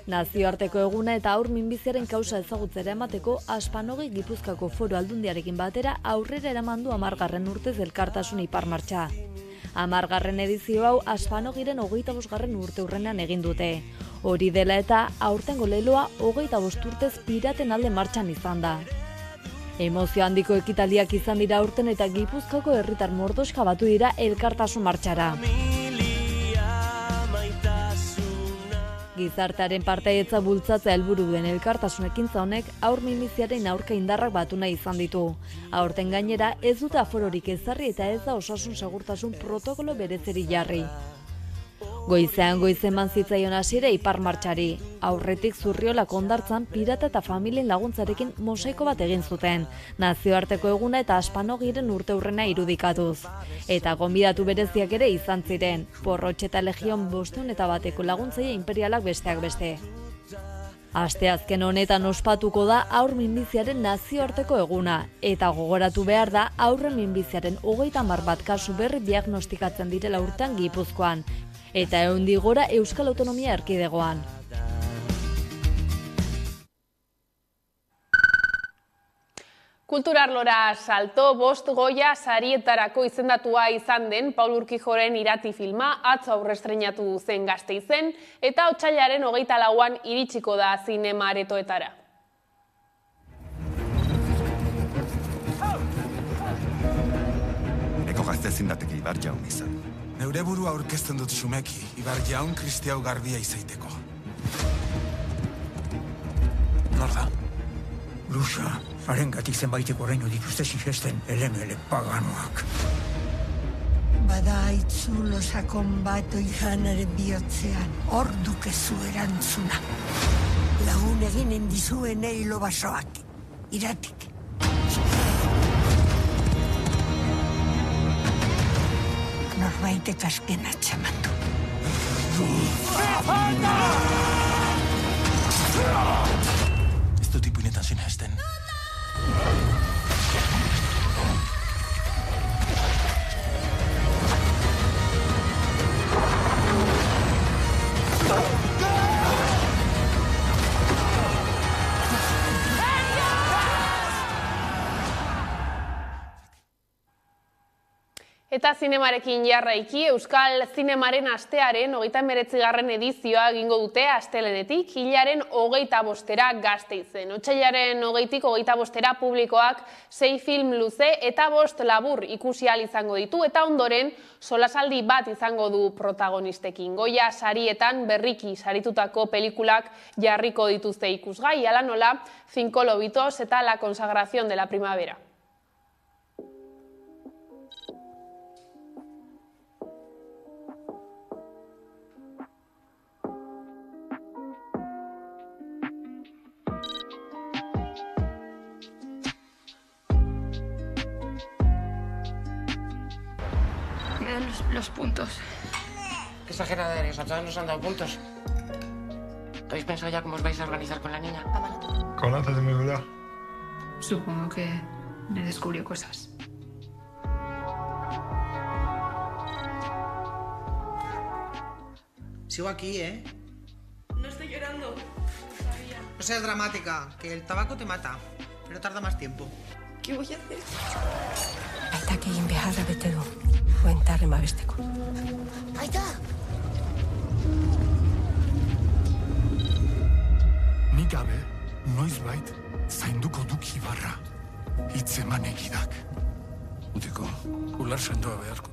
Nazioarteko eguna eta haur minbiziaren kausa ezagutzera emateko Aspanogi Gipuzkoako Foru Aldundiarekin batera aurrera eraman du 10. urtez elkartasun ipar martxa. 10. edizio hau Aspanogiren 25. urteurrenean egin dute. Hori dela eta aurtengo leloa 25 urtez piraten alde martxan izan da. Emozio handiko ekitaldiak izan dira aurten eta Gipuzkoako herritar mordoxka batu dira elkartasun martxara. Gizartearen partaidetza bultzatzea helburu duen elkartasun ekintza honek haur minbiziaren aurka indarrak batu nahi izan ditu. Aurten gainera ez dute afororik ezarri eta ez da osasun segurtasun protokolo berezeri jarri. Goizean eman zitzaion hasiera ipar martxari. Aurretik Zurriolako hondartzan pirata eta familien laguntzarekin mosaiko bat egin zuten. Nazioarteko eguna eta Aspanogiren urteurrena irudikatuz. Eta gonbidatu bereziak ere izan ziren. Porrotxe eta Legion 501 laguntzaile imperialak besteak beste. Asteazken honetan ospatuko da haur minbiziaren nazioarteko eguna. Eta gogoratu behar da haurren minbiziaren 30 bat kasu berri diagnostikatzen direla urtean Gipuzkoan. Eta 100 gora Euskal Autonomia Erkidegoan. Kulturarlora salto 5 Goya sarietarako izendatua izan den Paul Urquijoren Irati filma atzo aurrestreinatu zen Gasteizen eta otsailaren 24an iritsiko da zinema aretoetara. Eko gazte ezin dateke Ibar Jaun izan. Neure burua aurkezten dut xumeki, Ibar Jaun kristiau garbia izaiteko. Nor da? Bruxa, harengatik zenbaiteko oraino dituzte sigesten ele paganoak. Bada itzulo sakon bat oijanaren bihotzean, hor dukezu erantzuna. Lagun eginen dizuen eilo basoak, iratik. Norbaitek azken atxamatu. Ez dut ipuinetan sinesten. Eta zinemarekin jarraiki, Euskal Zinemaren astearen 39. edizioa egingo dute astelehenetik, hilaren 25-era Gasteizen. Otsailaren 20-tik 25-era publikoak 6 film luze eta 5 labur ikusi ahal izango ditu, eta ondoren solasaldi bat izango du protagonistekin. Goya sarietan berriki saritutako pelikulak jarriko dituzte ikusgai, hala nola, 5 lobitos eta La consagración de la primavera. Los puntos. Qué exagerada eres, a todos nos han dado puntos. ¿Habéis pensado ya cómo os vais a organizar con la niña? ¿Conoces mi verdad? Supongo que le descubrió cosas. Sigo aquí, ¿eh? No estoy llorando. Todavía. No seas dramática, que el tabaco te mata, pero tarda más tiempo. ¿Qué voy a hacer? Aitak egin beharra bete du, buentarren babesteko. Aita! Nik gabe, noizbait, zainduko duk Ibarra. Hitzeman egidak. Uteko, ular sendoa beharko.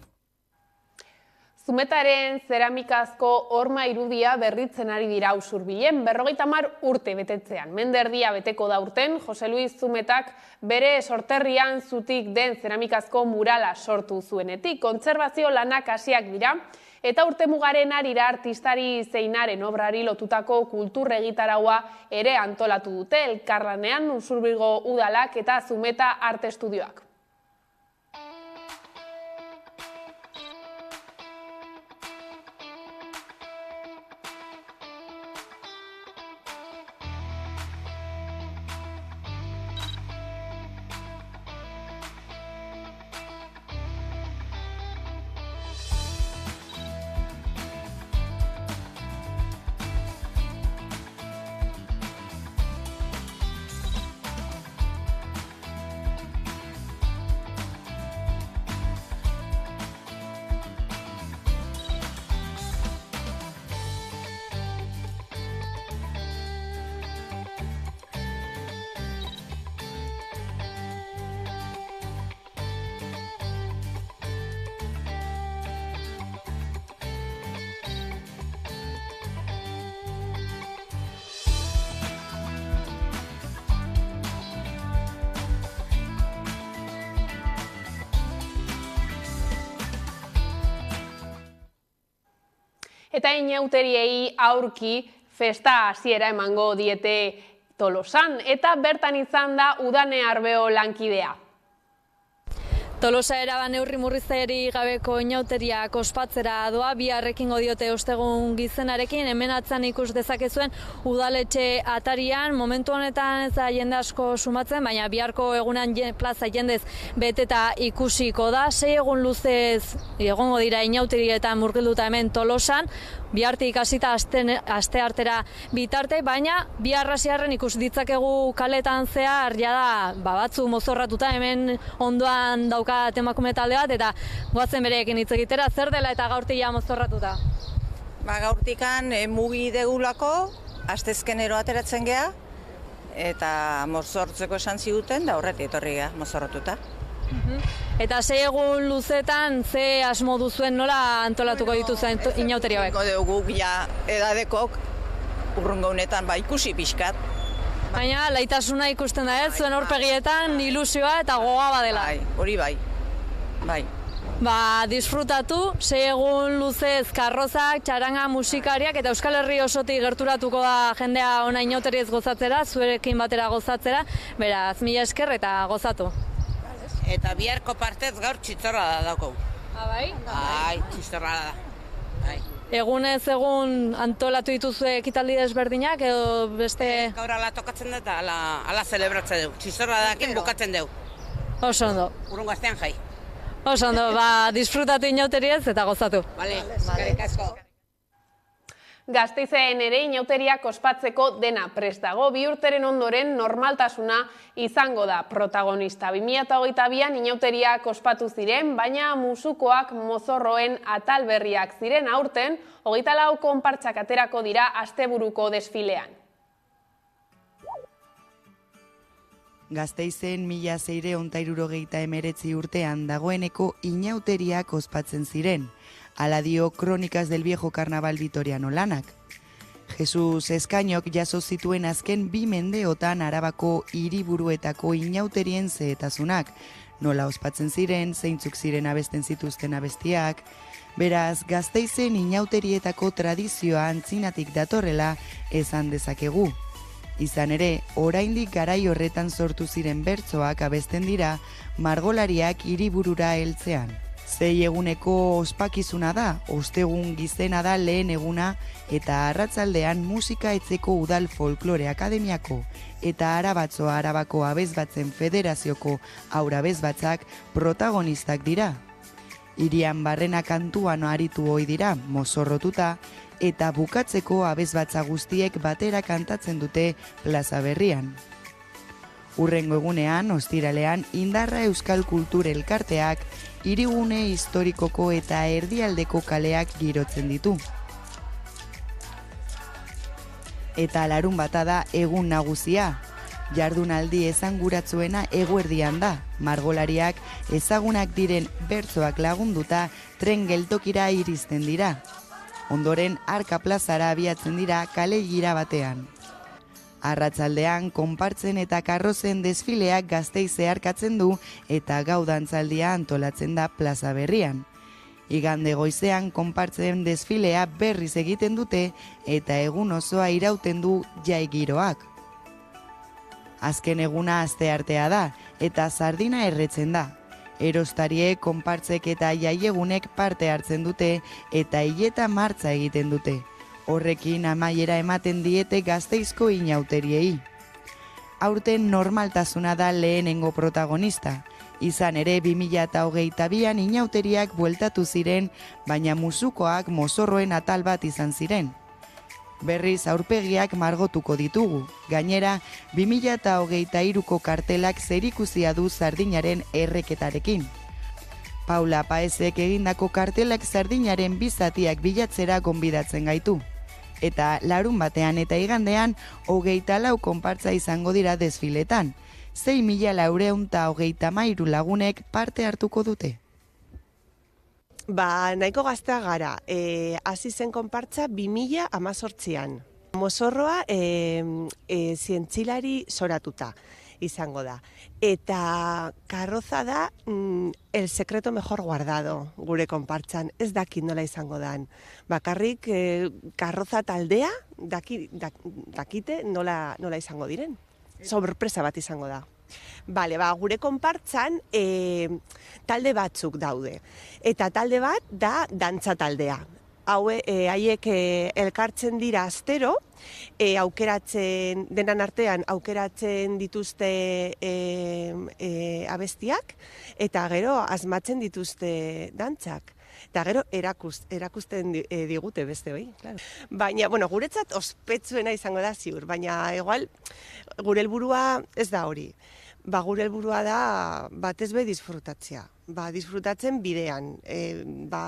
Zumetaren zeramikazko horma irudia berritzen ari dira Usurbilen, 50 urte betetzean. Menderdia beteko da urten, Jose Luis Zumetak bere sorterrian zutik den zeramikazko murala sortu zuenetik. Kontserbazio lanak hasiak dira, eta urte mugaren arira artistari zeinaren obrari lotutako kultur egitaraua ere antolatu dute, elkarlanean Usurbilgo udalak eta Zumeta arte estudioak. Eta inauteriei aurki festa hasiera emango diete Tolosan, eta bertan izan da Udane Arbeo lankidea. Tolosa eraba neurri murrizteri gabeko inauteriak ospatzera doa, biharrekingo diote ostegun gizenarekin, hemen atzan ikus dezakezuen udaletxe atarian, momentu honetan ez da jende asko sumatzen, baina biharko egunan plaza jendez beteta ikusiko da, 6 egun luzez egongo dira inauterietan murgilduta hemen Tolosan, bihartik hasita aste artera bitarte, baina biharrasiarren ikus ditzakegu kaletan zehar, jada batzu mozorratuta hemen ondoan dauka emakume talde bat, eta goazen bereekin hitz egitera, zer dela eta gaurtik ja mozorratuta? Gaurtikan mugi degulako, astezkenero ateratzen gea, eta mozortzeko esan ziguten, da horretik etorri gea mozorratuta. Eta 6 egun luzetan, ze asmo duzuen nola antolatuko dituzen inauteri hauek? Guk ja edadekok urrungo honetan ikusi pixkat. Baina laitasuna ikusten da ez, zuen aurpegietan ilusioa eta gogoa badela. Hori bai. Disfrutatu, 6 egun luzez karrozak, txaranga, musikariak eta Euskal Herri osotik gerturatuko da jendea ona inauteriez gozatzera, zuerekin batera gozatzera, beraz, mila esker eta gozatu. Eta biharko partez gaur txistorra da dauko. Bai? Bai, txistorra da. Egunez egun antolatu dituzue ekitaldi desberdinak edo beste... Gaur ala tokatzen da eta ala zelebratzen dugu. Txistorra dakin bukatzen dugu. Oso ondo. Urrungo astean jai. Oso ondo, disfrutatu inauteriez eta gozatu. Vale, eskerrik asko. Gasteizen ere inauteriak ospatzeko dena prest dago, 2 urteren ondoren normaltasuna izango da protagonista. 2022an inauteriak ospatu ziren, baina musukoak mozorroen atal berriak ziren aurten, 24 konpartsak aterako dira asteburuko desfilean. Gasteizen 1679 urtean dagoeneko inauteriak ospatzen ziren. Ala dio Crónicas del Viejo Carnaval Vitoriano lanak. Jesus Eskainok jaso zituen azken 2 mendeotan Arabako hiriburuetako inauterien zehetasunak, nola ospatzen ziren, zeintzuk ziren abesten zituzten abestiak. Beraz, Gasteizen inauterietako tradizioa antzinatik datorrela esan dezakegu. Izan ere, oraindik garai horretan sortu ziren bertsoak abesten dira margolariak hiriburura heltzean. 6 eguneko ospakizuna da, ostegun gizena da lehen eguna eta arratzaldean musika etzeko udal folklore akademiako eta Arabatzoa Arabako Abesbatzen Federazioko aurabesbatzak protagonistak dira. Hirian barrena kantuan aritu ohi dira, mozorrotuta, eta bukatzeko abesbatza guztiek batera kantatzen dute plaza berrian. Hurrengo egunean, ostiralean, Indarra Euskal Kultur Elkarteak hirigune historikoko eta erdialdeko kaleak girotzen ditu. Eta larunbata da egun nagusia. Jardunaldi esanguratsuena eguerdian da. Margolariak ezagunak diren bertsoak lagunduta tren geltokira iristen dira. Ondoren Arka plazara abiatzen dira kale gira batean. Arratzaldean, konpartzen eta karrozen desfileak Gasteiz zeharkatzen du eta gau dantzaldia antolatzen da plaza berrian. Igande goizean konpartzen desfilea berriz egiten dute eta egun osoa irauten du jai giroak. Azken eguna asteartea da eta sardina erretzen da. Erostariek, konpartzek eta jaiegunek parte hartzen dute eta hileta martza egiten dute. Horrekin amaiera ematen diete Gasteizko inauteriei. Aurten normaltasuna da lehenengo protagonista. Izan ere 2022an inauteriak bueltatu ziren, baina musukoak mozorroen atal bat izan ziren. Berriz aurpegiak margotuko ditugu. Gainera, 2023ko kartelak zerikusia du sardinaren erreketarekin. Paula Paezek egindako kartelak sardinaren 2 zatiak bilatzera gonbidatzen gaitu. Eta larun batean eta igandean 24 konpartza izango dira desfiletan. 6.433 lagunek parte hartuko dute. Nahiko gaztea gara, hasi zen konpartza 2018an. Mozorroa zientzilari soratuta izango da. Eta karroza da el secreto mejor guardado gure konpartzan, ez dakit nola izango dan. Bakarrik karroza taldea dakite nola izango diren. Sorpresa bat izango da. Gure konpartzan talde batzuk daude. Eta talde bat da dantza taldea. Haiek elkartzen dira astero, denan artean aukeratzen dituzte abestiak, eta gero asmatzen dituzte dantzak. Eta gero erakusten digute beste hori. Baina, guretzat ospetsuena izango da ziur, baina igual gure helburua ez da hori. Gure helburua da batez be disfrutatzea. Disfrutatzen bidean,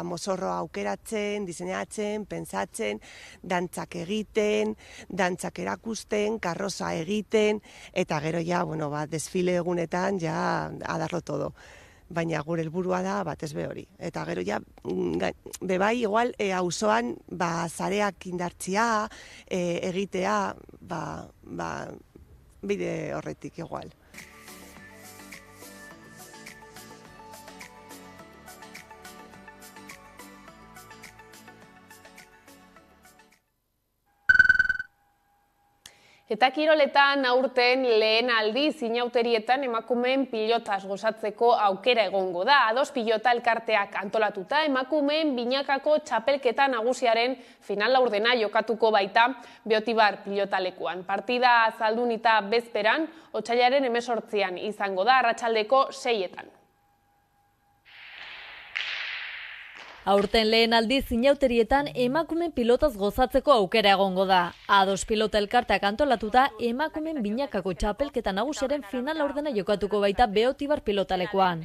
mozorroa aukeratzen, diseinatzen, pentsatzen, dantzak egiten, dantzak erakusten, karroza egiten, eta gero desfile egunetan adarlo todo. Baina gure helburua da batez be hori. Eta gero bebai, igual, auzoan zareak indartzia, egitea, bide horretik igual. Eta kiroletan aurten lehen aldiz inauterietan emakumeen pilotaz gozatzeko aukera egongo da. Ados pilota elkarteak antolatuta emakumeen binakako txapelketa nagusiaren final laurdena jokatuko baita Beotibar pilotalekuan. Partida zaldunita bezperan, otsailaren 18an izango da, arratsaldeko 6etan. Aurten lehen aldiz inauterietan emakumen pilotaz gozatzeko aukera egongo da. Ados pilota elkarteak antolatuta emakumen binakako txapelketa nagusiaren final laurdena jokatuko baita Beotibar pilotalekuan.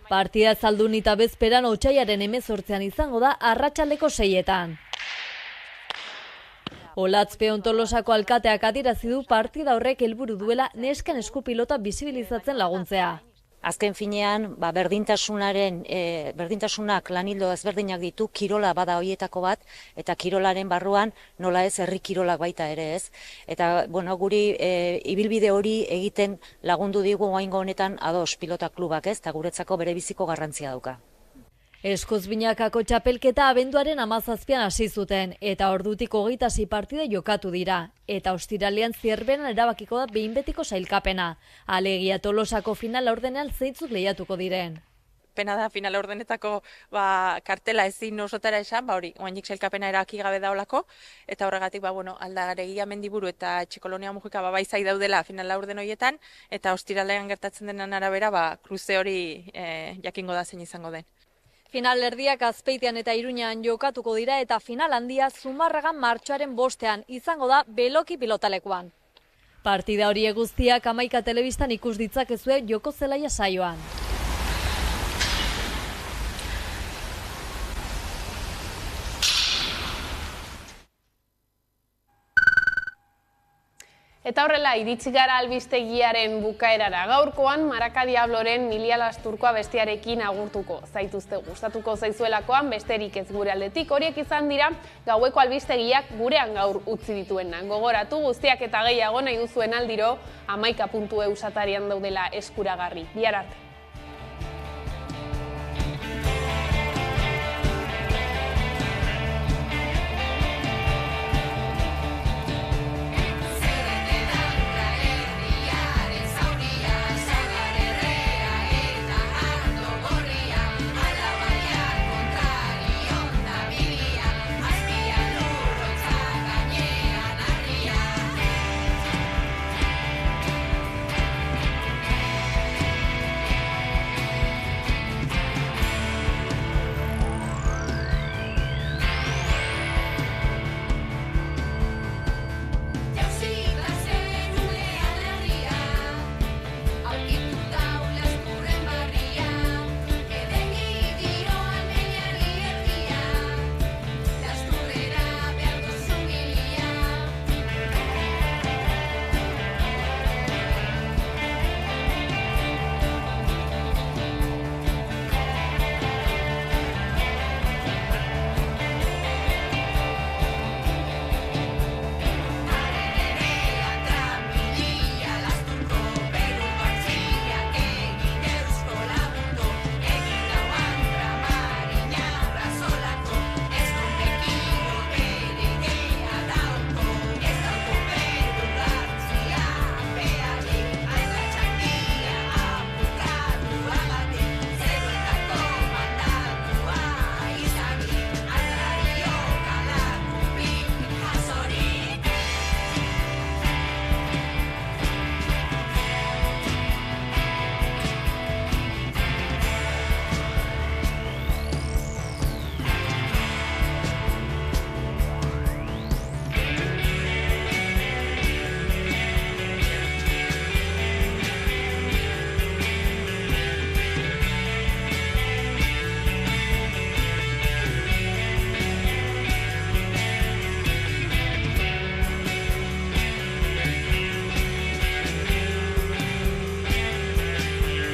Partida zaldunita bezperan otsailaren 18an izango da, arratsaldeko 6etan. Olatzpeon Tolosako alkateak adierazi du partida horrek helburu duela nesken eskupilota bisibilizatzen laguntzea. Azken finean, berdintasunak lanildo ezberdinak ditu, kirola bada hoietako bat, eta kirolaren barruan nola ez herri kirolak baita ere ez. Eta guri ibilbide hori egiten lagundu digu oraingo honetan Ados pilota klubak ez, eta guretzako bere biziko garrantzia dauka. Eskoz binakako txapelketa abenduaren 17an hasi zuten, eta ordutik 26 partida jokatu dira. Eta ostiralean Zierberan erabakiko da behin betiko sailkapena. Alegia Tolosako final laurdenean zeintzuk lehiatuko diren. Pena da final laurdenetako kartela ezin osotara esan, hori, oainik sailkapena erabaki gabe daolako, eta horregatik, Aldaregia Mendiburu eta Txekolonia Mujika baizai daudela final laurden horietan, eta ostiralean gertatzen denan arabera, kruze hori jakingo da zein izango den. Final erdiak Azpeitian eta Iruñan jokatuko dira eta final handia Zumarragan martxoaren 5ean izango da Beloki pilotalekuan. Partida horiek guztiak Hamaika Telebistan ikus ditzakezue Joko Zelaia saioan. Eta horrela, iritsi gara albistegiaren bukaerara. Gaurkoan, Maraka Diabloren Milia Lasturkoa bestiarekin agurtuko zaituzte. Gustatuko zaizuelakoan besterik ez gure aldetik. Horiek izan dira, gaueko albistegiak gurean gaur utzi dituenak. Gogoratu guztiak eta gehiago nahi duzuen aldiro, hamaika.eu satarian daudela eskuragarri. Bihar arte.